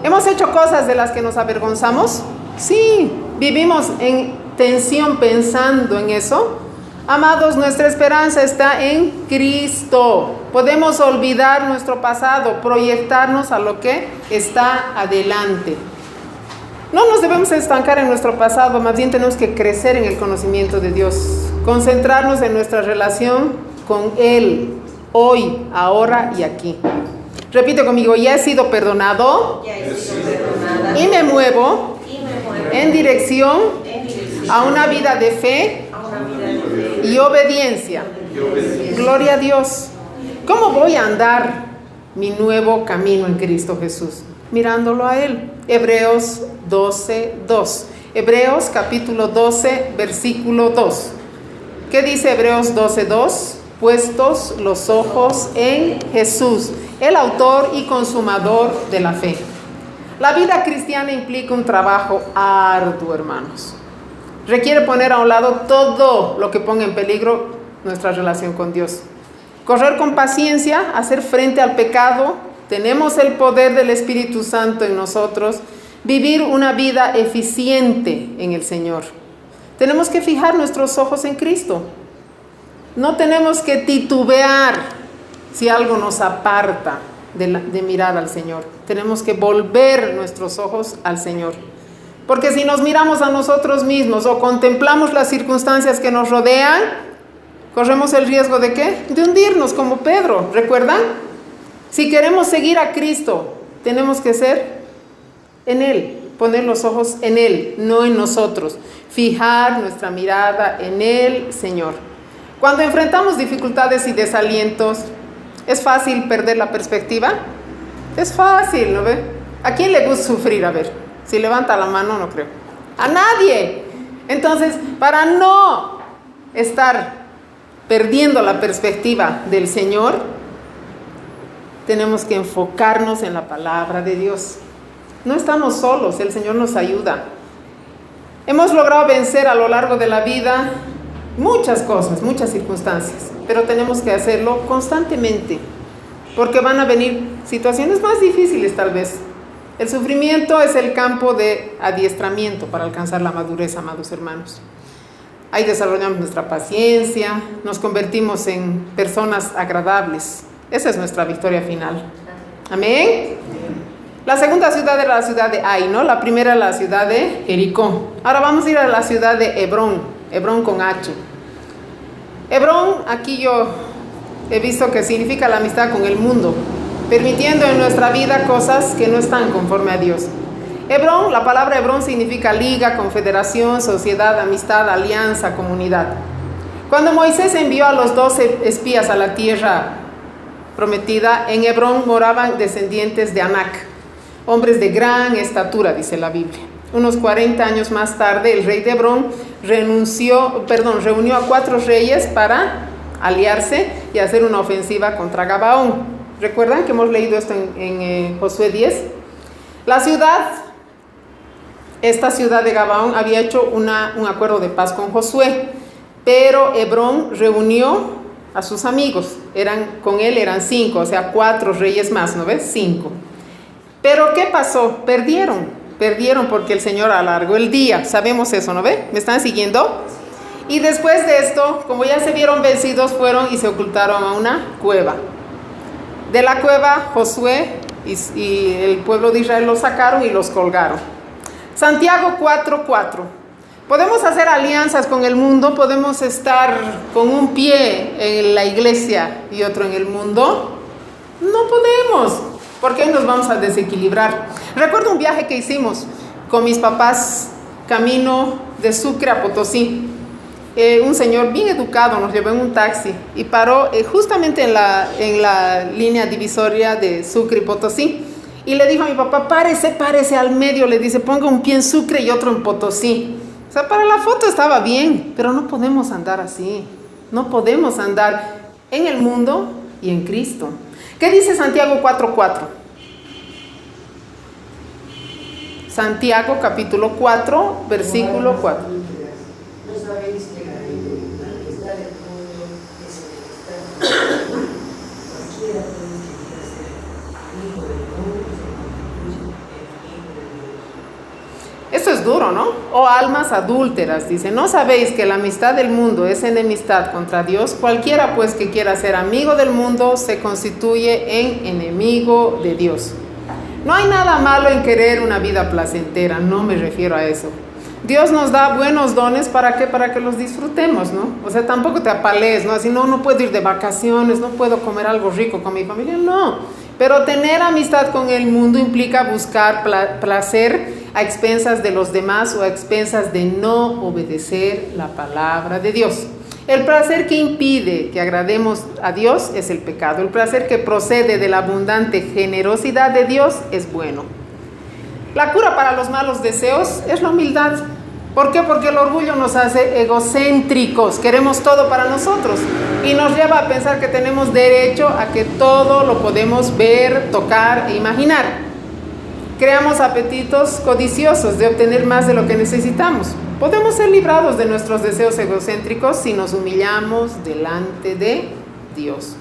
¿Hemos hecho cosas de las que nos avergonzamos? Sí. ¿Vivimos en tensión pensando en eso? Amados, nuestra esperanza está en Cristo. Podemos olvidar nuestro pasado, proyectarnos a lo que está adelante. No nos debemos estancar en nuestro pasado, más bien tenemos que crecer en el conocimiento de Dios, concentrarnos en nuestra relación con Él, hoy, ahora y aquí. Repite conmigo, ya he sido perdonado, y me muevo en dirección a una vida de fe y obediencia. Gloria a Dios. ¿Cómo voy a andar mi nuevo camino en Cristo Jesús? Mirándolo a Él. Hebreos 12:2. Hebreos capítulo 12, versículo 2. ¿Qué dice Hebreos 12:2? Puestos los ojos en Jesús, el autor y consumador de la fe. La vida cristiana implica un trabajo arduo, hermanos. Requiere poner a un lado todo lo que ponga en peligro nuestra relación con Dios. Correr con paciencia, hacer frente al pecado. Tenemos el poder del Espíritu Santo en nosotros. Vivir una vida eficiente en el Señor. Tenemos que fijar nuestros ojos en Cristo. No tenemos que titubear si algo nos aparta de mirar al Señor. Tenemos que volver nuestros ojos al Señor. Porque si nos miramos a nosotros mismos o contemplamos las circunstancias que nos rodean, corremos el riesgo ¿de qué? De hundirnos como Pedro, ¿recuerdan? Si queremos seguir a Cristo, tenemos que ser en Él, poner los ojos en Él, no en nosotros. Fijar nuestra mirada en el Señor. Cuando enfrentamos dificultades y desalientos, ¿es fácil perder la perspectiva? Es fácil, ¿no ve? ¿A quién le gusta sufrir? A ver, si levanta la mano, no creo. ¡A nadie! Entonces, para no estar perdiendo la perspectiva del Señor, tenemos que enfocarnos en la palabra de Dios. No estamos solos, el Señor nos ayuda. Hemos logrado vencer a lo largo de la vida muchas cosas, muchas circunstancias, pero tenemos que hacerlo constantemente, porque van a venir situaciones más difíciles tal vez. El sufrimiento es el campo de adiestramiento para alcanzar la madurez, amados hermanos. Ahí desarrollamos nuestra paciencia, nos convertimos en personas agradables. Esa es nuestra victoria final. Amén. La segunda ciudad era la ciudad de Ai, ¿no? La primera la ciudad de Jericó. Ahora vamos a ir a la ciudad de Hebrón, Hebrón con H. Hebrón, aquí yo he visto que significa la amistad con el mundo, permitiendo en nuestra vida cosas que no están conforme a Dios. Hebrón, la palabra Hebrón significa liga, confederación, sociedad, amistad, alianza, comunidad. Cuando Moisés envió a los 12 espías a la tierra prometida, en Hebrón moraban descendientes de Anac, hombres de gran estatura, dice la Biblia. Unos 40 años más tarde, el rey de Hebrón reunió a 4 reyes para aliarse y hacer una ofensiva contra Gabaón. ¿Recuerdan que hemos leído esto en Josué 10? Esta ciudad de Gabaón había hecho un acuerdo de paz con Josué, pero Hebrón reunió a sus amigos. Con él eran 5, o sea, 4 reyes más, ¿no ves? 5. Pero ¿qué pasó? Perdieron porque el Señor alargó el día. Sabemos eso, ¿no ve? ¿Me están siguiendo? Y después de esto, como ya se vieron vencidos, fueron y se ocultaron a una cueva. De la cueva, Josué y el pueblo de Israel los sacaron y los colgaron. Santiago 4:4. Podemos hacer alianzas con el mundo, podemos estar con un pie en la iglesia y otro en el mundo. No podemos, porque hoy nos vamos a desequilibrar. Recuerdo un viaje que hicimos con mis papás, camino de Sucre a Potosí. Un señor bien educado nos llevó en un taxi y paró justamente en la línea divisoria de Sucre y Potosí. Y le dijo a mi papá, párese al medio, le dice, ponga un pie en Sucre y otro en Potosí. O sea, para la foto estaba bien, pero no podemos andar así. No podemos andar en el mundo y en Cristo. ¿Qué dice Santiago 4:4? Santiago capítulo 4, versículo 4. ¿No sabéis que la amistad del mundo es enemistad? Cualquiera puede llegar a ser hijo del mundo y se constituye enemigo de Dios. Esto es duro, ¿no? Oh almas adúlteras, dice, ¿no sabéis que la amistad del mundo es enemistad contra Dios? Cualquiera pues que quiera ser amigo del mundo se constituye en enemigo de Dios. No hay nada malo en querer una vida placentera, no me refiero a eso. Dios nos da buenos dones, ¿para qué? Para que los disfrutemos, ¿no? O sea, tampoco te apalees, ¿no? Así, no puedo ir de vacaciones, no puedo comer algo rico con mi familia, no. Pero tener amistad con el mundo implica buscar placer a expensas de los demás o a expensas de no obedecer la palabra de Dios. El placer que impide que agrademos a Dios es el pecado. El placer que procede de la abundante generosidad de Dios es bueno. La cura para los malos deseos es la humildad. ¿Por qué? Porque el orgullo nos hace egocéntricos, queremos todo para nosotros y nos lleva a pensar que tenemos derecho a que todo lo podemos ver, tocar e imaginar. Creamos apetitos codiciosos de obtener más de lo que necesitamos. Podemos ser librados de nuestros deseos egocéntricos si nos humillamos delante de Dios,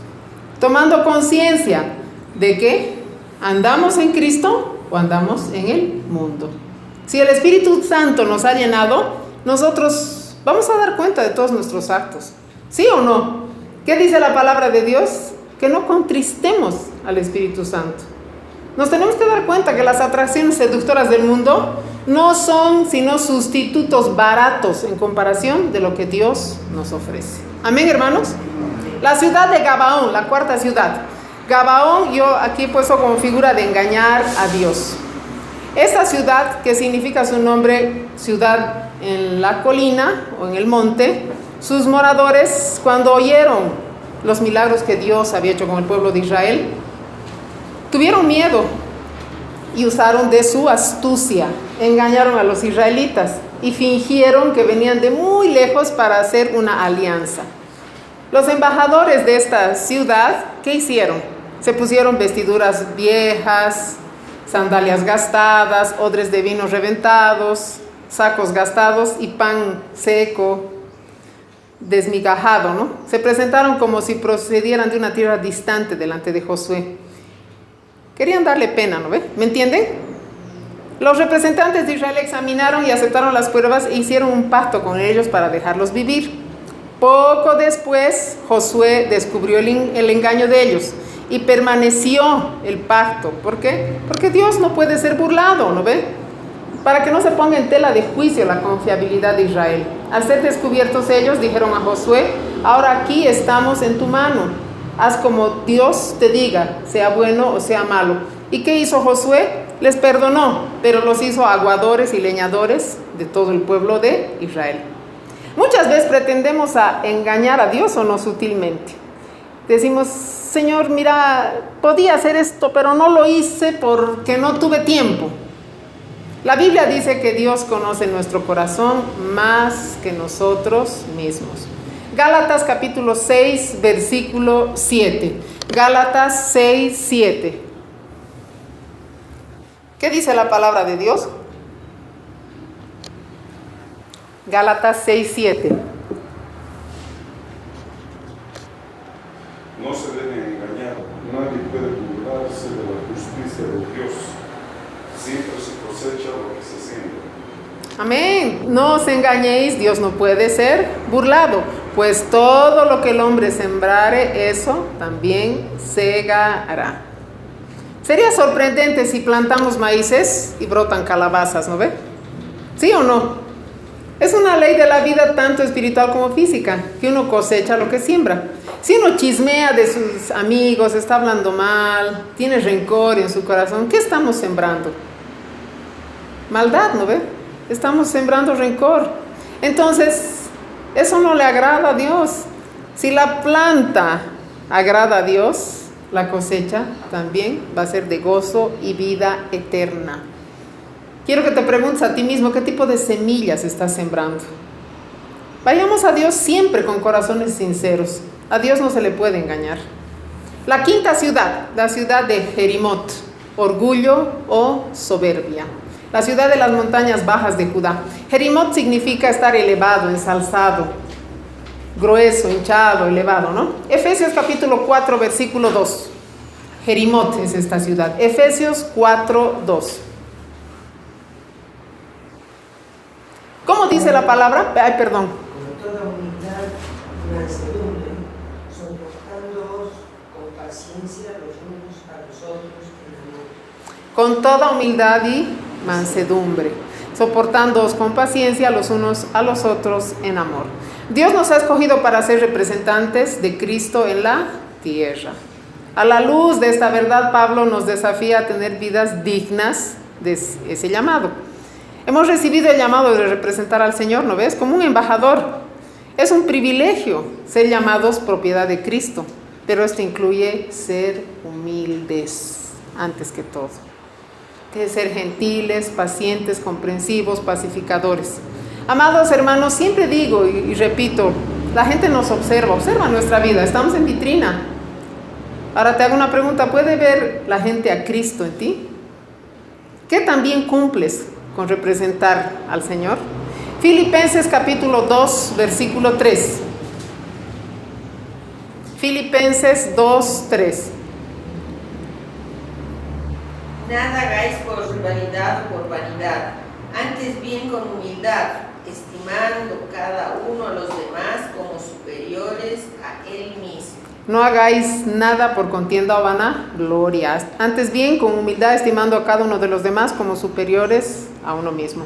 tomando conciencia de que andamos en Cristo o andamos en el mundo. Si el Espíritu Santo nos ha llenado, nosotros vamos a dar cuenta de todos nuestros actos. ¿Sí o no? ¿Qué dice la palabra de Dios? Que no contristemos al Espíritu Santo. Nos tenemos que dar cuenta que las atracciones seductoras del mundo no son sino sustitutos baratos en comparación de lo que Dios nos ofrece. Amén, hermanos. La ciudad de Gabaón, la cuarta ciudad. Gabaón, yo aquí he puesto como figura de engañar a Dios. Esta ciudad, que significa su nombre, ciudad en la colina o en el monte, sus moradores, cuando oyeron los milagros que Dios había hecho con el pueblo de Israel, tuvieron miedo y usaron de su astucia, engañaron a los israelitas y fingieron que venían de muy lejos para hacer una alianza. Los embajadores de esta ciudad, ¿qué hicieron? Se pusieron vestiduras viejas, sandalias gastadas, odres de vino reventados, sacos gastados y pan seco, desmigajado, ¿no? Se presentaron como si procedieran de una tierra distante delante de Josué. Querían darle pena, ¿no ve? ¿Me entienden? Los representantes de Israel examinaron y aceptaron las pruebas e hicieron un pacto con ellos para dejarlos vivir. Poco después, Josué descubrió el engaño de ellos y permaneció el pacto. ¿Por qué? Porque Dios no puede ser burlado, ¿no ve? Para que no se ponga en tela de juicio la confiabilidad de Israel. Al ser descubiertos ellos, dijeron a Josué, ahora aquí estamos en tu mano. haz como Dios te diga, sea bueno o sea malo. ¿Y qué hizo Josué? Les perdonó, pero los hizo aguadores y leñadores de todo el pueblo de Israel. Muchas veces pretendemos engañar a Dios o no sutilmente. Decimos, Señor, mira, podía hacer esto, pero no lo hice porque no tuve tiempo. La Biblia dice que Dios conoce nuestro corazón más que nosotros mismos. Gálatas capítulo 6, versículo 7. Gálatas 6, 7. ¿Qué dice la palabra de Dios? Gálatas 6, 7. No se deben engañar, nadie puede burlarse de la justicia de Dios. Siempre se cosecha lo que se siembra. Amén. No os engañéis, Dios no puede ser burlado, pues todo lo que el hombre sembrare, eso también segará. Sería sorprendente si plantamos maíces y brotan calabazas, ¿no ve? ¿Sí o no? Es una ley de la vida tanto espiritual como física, que uno cosecha lo que siembra. Si uno chismea de sus amigos, está hablando mal, tiene rencor en su corazón, ¿qué estamos sembrando? Maldad, ¿no ve? Estamos sembrando rencor. Entonces, eso no le agrada a Dios. Si la planta agrada a Dios, la cosecha también va a ser de gozo y vida eterna. Quiero que te preguntes a ti mismo, ¿qué tipo de semillas estás sembrando? Vayamos a Dios siempre con corazones sinceros. A Dios no se le puede engañar. La quinta ciudad, la ciudad de Jerimot, orgullo o soberbia. La ciudad de las montañas bajas de Judá. Jerimot significa estar elevado, ensalzado, grueso, hinchado, elevado, ¿no? Efesios capítulo 4, versículo 2. Jerimot es esta ciudad. Efesios 4, 2. ¿Cómo dice la palabra? Ay, perdón. Con toda humildad y mansedumbre, soportándoos con paciencia los unos a los otros en amor. Con toda humildad y mansedumbre, soportándoos con paciencia los unos a los otros en amor. Dios nos ha escogido para ser representantes de Cristo en la tierra. A la luz de esta verdad, Pablo nos desafía a tener vidas dignas de ese llamado. Hemos recibido el llamado de representar al Señor, ¿no ves? Como un embajador. Es un privilegio ser llamados propiedad de Cristo, pero esto incluye ser humildes antes que todo. Que ser gentiles, pacientes, comprensivos, pacificadores. Amados hermanos, siempre digo y repito, la gente nos observa nuestra vida, estamos en vitrina. Ahora te hago una pregunta, ¿puede ver la gente a Cristo en ti? ¿Qué también cumples con representar al Señor? Filipenses capítulo 2, versículo 3. Filipenses 2, 3. Nada hagáis por rivalidad o por vanidad, antes bien con humildad, estimando cada uno a los demás como superiores a él mismo. No hagáis nada por contienda o vanagloria, antes bien con humildad estimando a cada uno de los demás como superiores a uno mismo.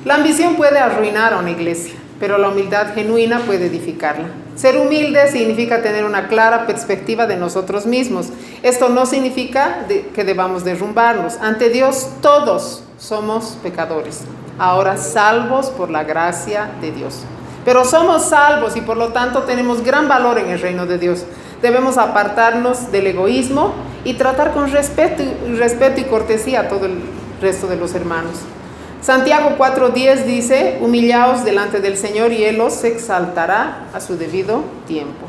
La ambición puede arruinar a una iglesia, pero la humildad genuina puede edificarla. Ser humilde significa tener una clara perspectiva de nosotros mismos. Esto no significa que debamos derrumbarnos. Ante Dios todos somos pecadores, ahora salvos por la gracia de Dios. Pero somos salvos y por lo tanto tenemos gran valor en el reino de Dios. Debemos apartarnos del egoísmo y tratar con respeto y cortesía a todo el resto de los hermanos. Santiago 4:10 dice, humillaos delante del Señor y Él os exaltará a su debido tiempo.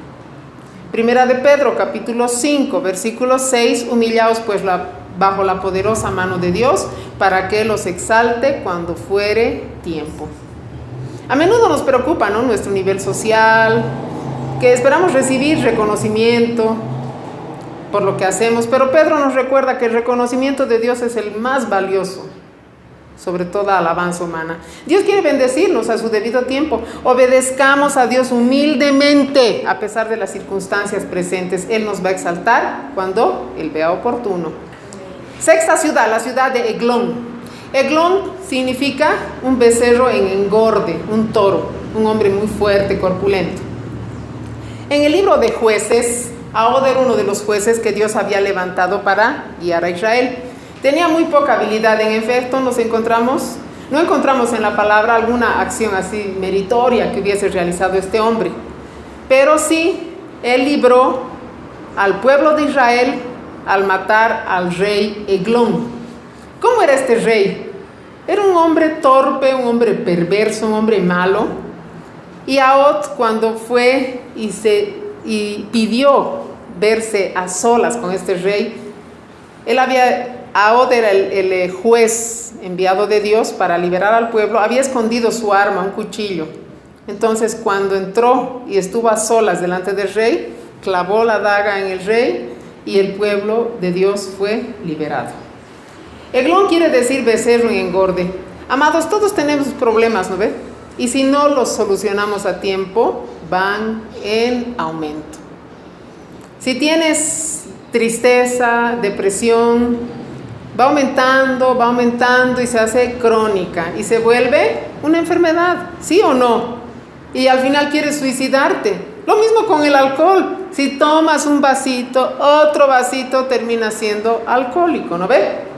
Primera de Pedro capítulo 5 versículo 6, humillaos pues bajo la poderosa mano de Dios para que Él os exalte cuando fuere tiempo. A menudo nos preocupa, ¿no?, nuestro nivel social, que esperamos recibir reconocimiento por lo que hacemos, pero Pedro nos recuerda que el reconocimiento de Dios es el más valioso sobre toda alabanza humana. Dios quiere bendecirnos a su debido tiempo. Obedezcamos a Dios humildemente a pesar de las circunstancias presentes. Él nos va a exaltar cuando Él vea oportuno. Sexta ciudad, la ciudad de Eglón. Eglón significa un becerro en engorde, un toro, un hombre muy fuerte, corpulento. En el libro de Jueces, Ahod era uno de los jueces que Dios había levantado para guiar a Israel. Tenía muy poca habilidad. En efecto, no encontramos en la palabra alguna acción así meritoria que hubiese realizado este hombre. Pero sí, él libró al pueblo de Israel al matar al rey Eglón. ¿Cómo era este rey? Era un hombre torpe, un hombre perverso, un hombre malo. Y Ahod, cuando fue y pidió verse a solas con este rey, Ahod era el juez enviado de Dios para liberar al pueblo, había escondido su arma, un cuchillo. Entonces, cuando entró y estuvo a solas delante del rey, clavó la daga en el rey y el pueblo de Dios fue liberado. Eglón quiere decir becerro en engorde. Amados, todos tenemos problemas, ¿no ve? Y si no los solucionamos a tiempo, van en aumento. Si tienes tristeza, depresión, va aumentando y se hace crónica y se vuelve una enfermedad, ¿sí o no? Y al final quieres suicidarte. Lo mismo con el alcohol. Si tomas un vasito, otro vasito termina siendo alcohólico, ¿no ve?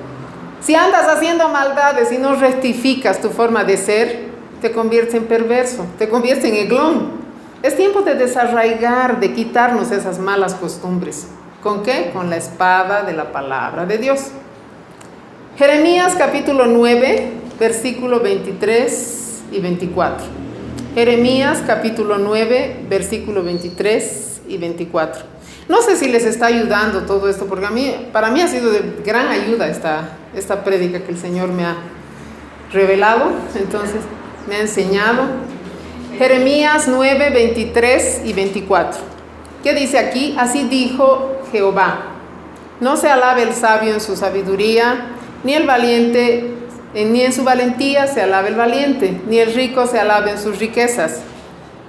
Si andas haciendo maldades y no rectificas tu forma de ser, te conviertes en perverso, te conviertes en Eglón. Es tiempo de desarraigar, de quitarnos esas malas costumbres. ¿Con qué? Con la espada de la palabra de Dios. Jeremías capítulo 9, versículo 23 y 24. Jeremías capítulo 9, versículo 23 y 24. No sé si les está ayudando todo esto, porque para mí ha sido de gran ayuda esta prédica que el Señor me ha revelado, entonces me ha enseñado. Jeremías 9, 23 y 24. ¿Qué dice aquí? Así dijo Jehová: no se alabe el sabio en su sabiduría, ni el valiente, ni en su valentía se alabe el valiente, ni el rico se alabe en sus riquezas.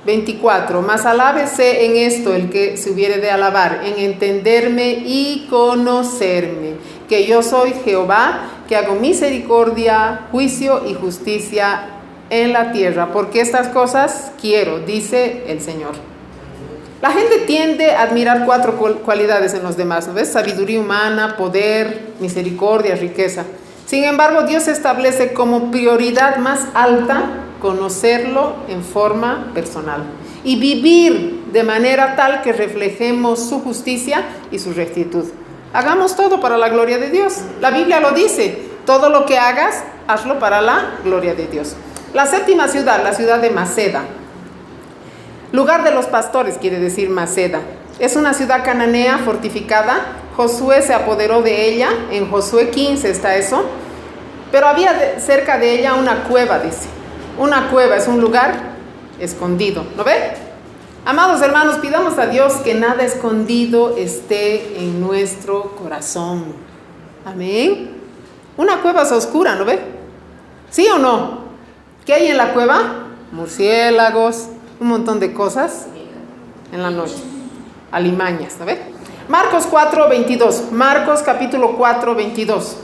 24. Mas alábese en esto el que se hubiere de alabar, en entenderme y conocerme, que yo soy Jehová, que hago misericordia, juicio y justicia en la tierra, porque estas cosas quiero, dice el Señor. La gente tiende a admirar 4 cualidades en los demás, ¿no ves? Sabiduría humana, poder, misericordia, riqueza. Sin embargo, Dios establece como prioridad más alta conocerlo en forma personal y vivir de manera tal que reflejemos su justicia y su rectitud. Hagamos todo para la gloria de Dios. La Biblia lo dice: todo lo que hagas, hazlo para la gloria de Dios. La 7ª ciudad, la ciudad de Maceda, lugar de los pastores, quiere decir Maceda. Es una ciudad cananea fortificada. Josué se apoderó de ella. En Josué 15 está eso. Pero había cerca de ella una cueva, dice. Una cueva es un lugar escondido, ¿no ve? Amados hermanos, pidamos a Dios que nada escondido esté en nuestro corazón. Amén. Una cueva es oscura, ¿no ve? ¿Sí o no? ¿Qué hay en la cueva? Murciélagos, un montón de cosas en la noche. Alimañas, ¿no ve? Marcos 4, 22. Marcos capítulo 4, 22.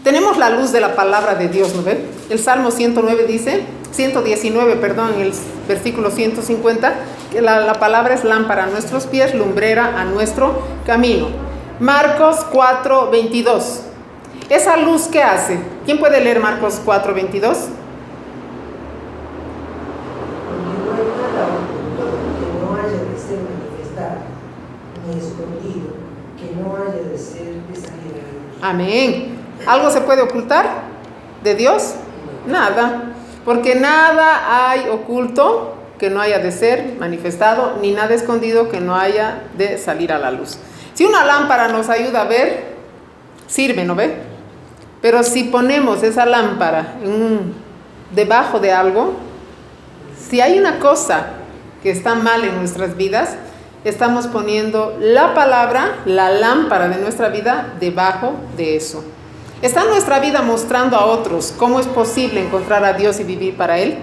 Tenemos la luz de la palabra de Dios, ¿no ven? El Salmo 119 dice, en el versículo 150, que la palabra es lámpara a nuestros pies, lumbrera a nuestro camino. Marcos 4, 22. ¿Esa luz qué hace? ¿Quién puede leer Marcos 4, 22? Que no haya de ser manifestado ni escondido, que no haya de ser de salir a la luz. Amén. ¿Algo se puede ocultar de Dios? Nada, porque nada hay oculto que no haya de ser manifestado, ni nada escondido que no haya de salir a la luz. Si una lámpara nos ayuda a ver, sirve, ¿no ve? Pero si ponemos esa lámpara debajo de algo, si hay una cosa que está mal en nuestras vidas, estamos poniendo la palabra, la lámpara de nuestra vida, debajo de eso. ¿Está nuestra vida mostrando a otros cómo es posible encontrar a Dios y vivir para Él?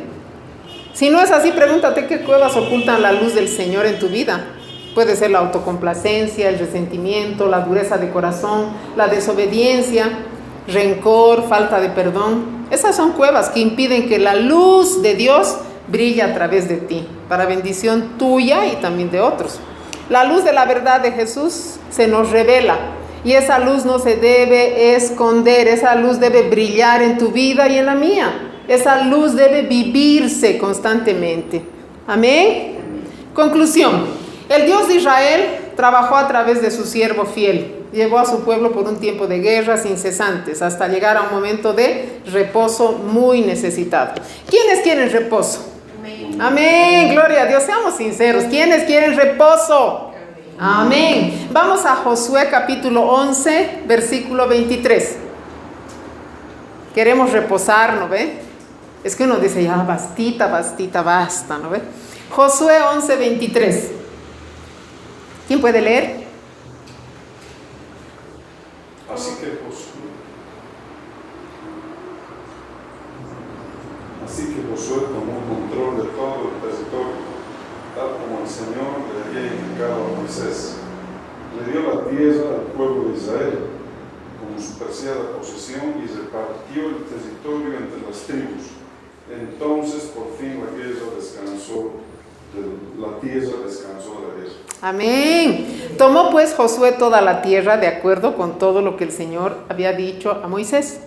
Si no es así, pregúntate qué cuevas ocultan la luz del Señor en tu vida. Puede ser la autocomplacencia, el resentimiento, la dureza de corazón, la desobediencia. rencor, falta de perdón. Esas son cuevas que impiden que la luz de Dios brille a través de ti, para bendición tuya y también de otros. La luz de la verdad de Jesús se nos revela y esa luz no se debe esconder, esa luz debe brillar en tu vida y en la mía. Esa luz debe vivirse constantemente. Amén. Conclusión. El Dios de Israel trabajó a través de su siervo fiel. Llevó a su pueblo por un tiempo de guerras incesantes hasta llegar a un momento de reposo muy necesitado. ¿Quiénes quieren reposo? Amén, gloria a Dios, seamos sinceros. ¿Quiénes quieren reposo? Amén. Vamos a Josué capítulo 11, versículo 23. Queremos reposar, ¿no ve? Es que uno dice, ya bastita, basta, ¿no ve? Josué 11, 23. ¿Quién puede leer? Así que Josué tomó control de todo el territorio, tal como el Señor le había indicado a Moisés. Le dio la tierra al pueblo de Israel como su preciada posesión y repartió el territorio entre las tribus. Entonces por fin la tierra descansó de la guerra. Amén. Tomó pues Josué toda la tierra de acuerdo con todo lo que el Señor había dicho a Moisés.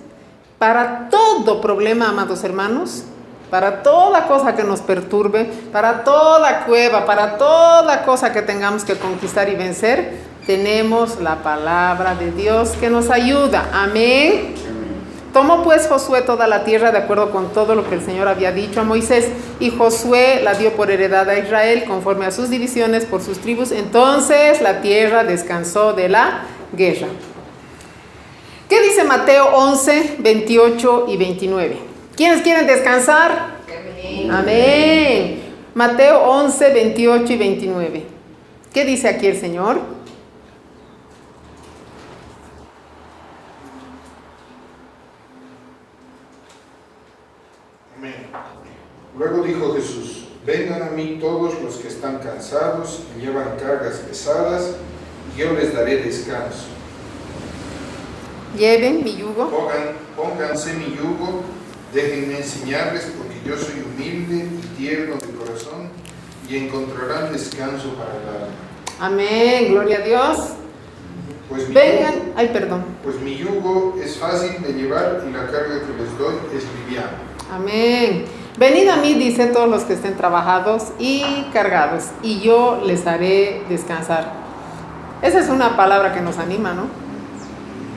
Para todo problema, amados hermanos, para toda cosa que nos perturbe, para toda cueva, para toda cosa que tengamos que conquistar y vencer, tenemos la palabra de Dios que nos ayuda. Amén. Tomó pues Josué toda la tierra de acuerdo con todo lo que el Señor había dicho a Moisés, y Josué la dio por heredad a Israel conforme a sus divisiones por sus tribus. Entonces la tierra descansó de la guerra. ¿Qué dice Mateo 11, 28 y 29? ¿Quiénes quieren descansar? Amén. Amén. Mateo 11, 28 y 29. ¿Qué dice aquí el Señor? Amén. Luego dijo Jesús: vengan a mí todos los que están cansados y llevan cargas pesadas, y yo les daré descanso. Lleven mi yugo. Pónganse mi yugo, déjenme enseñarles, porque yo soy humilde y tierno de corazón, y encontrarán descanso para el alma. Amén, gloria a Dios. Pues mi yugo es fácil de llevar y la carga que les doy es liviana. Amén. Venid a mí, dice, todos los que estén trabajados y cargados, y yo les haré descansar. Esa es una palabra que nos anima, ¿no?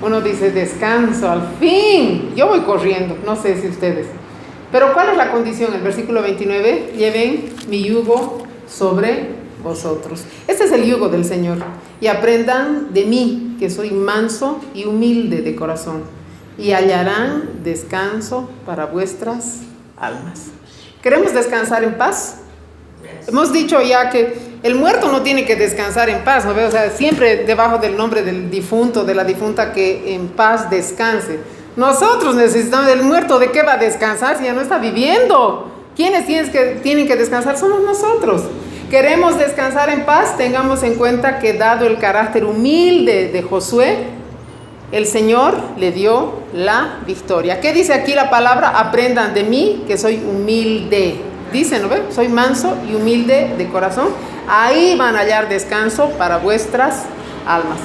Uno dice, descanso, al fin. Yo voy corriendo, no sé si ustedes. Pero ¿cuál es la condición? El versículo 29, lleven mi yugo sobre vosotros. Este es el yugo del Señor. Y aprendan de mí, que soy manso y humilde de corazón, y hallarán descanso para vuestras almas. ¿Queremos descansar en paz? Hemos dicho ya que el muerto no tiene que descansar en paz, ¿no? O sea, siempre debajo del nombre del difunto, de la difunta, que en paz descanse. Nosotros necesitamos del muerto. ¿De qué va a descansar si ya no está viviendo? ¿Quiénes tienen que descansar? Somos nosotros. ¿Queremos descansar en paz? Tengamos en cuenta que, dado el carácter humilde de Josué, el Señor le dio la victoria. ¿Qué dice aquí la palabra? Aprendan de mí, que soy humilde. Dice, ¿no ve? Soy manso y humilde de corazón. Ahí van a hallar descanso para vuestras almas.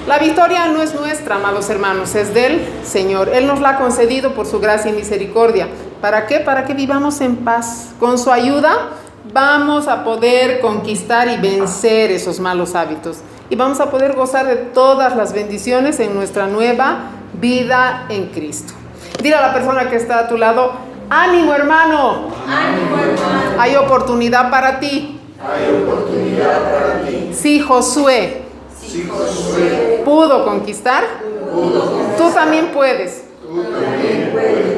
La victoria no es nuestra, amados hermanos, es del Señor. Él nos la ha concedido por su gracia y misericordia. ¿Para qué? Para que vivamos en paz. Con su ayuda vamos a poder conquistar y vencer esos malos hábitos. Y vamos a poder gozar de todas las bendiciones en nuestra nueva vida en Cristo. Dile a la persona que está a tu lado: ánimo, hermano. Ánimo, hermano. Hay oportunidad para ti. Hay oportunidad para ti. Si Josué pudo conquistar, tú también puedes.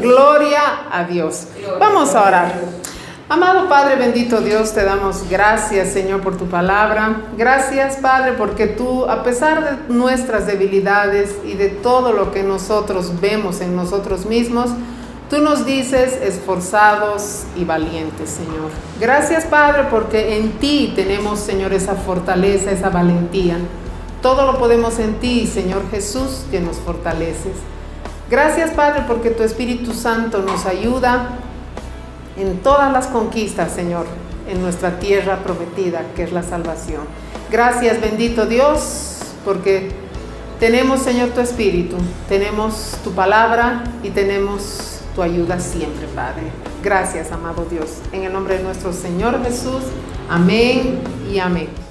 Gloria a Dios. Vamos a orar. Amado Padre, bendito Dios, te damos gracias, Señor, por tu palabra. Gracias, Padre, porque tú, a pesar de nuestras debilidades y de todo lo que nosotros vemos en nosotros mismos, tú nos dices esforzados y valientes, Señor. Gracias, Padre, porque en ti tenemos, Señor, esa fortaleza, esa valentía. Todo lo podemos en ti, Señor Jesús, que nos fortaleces. Gracias, Padre, porque tu Espíritu Santo nos ayuda en todas las conquistas, Señor, en nuestra tierra prometida, que es la salvación. Gracias, bendito Dios, porque tenemos, Señor, tu Espíritu, tenemos tu palabra y tenemos tu ayuda siempre, Padre. Gracias, amado Dios. En el nombre de nuestro Señor Jesús. Amén y amén.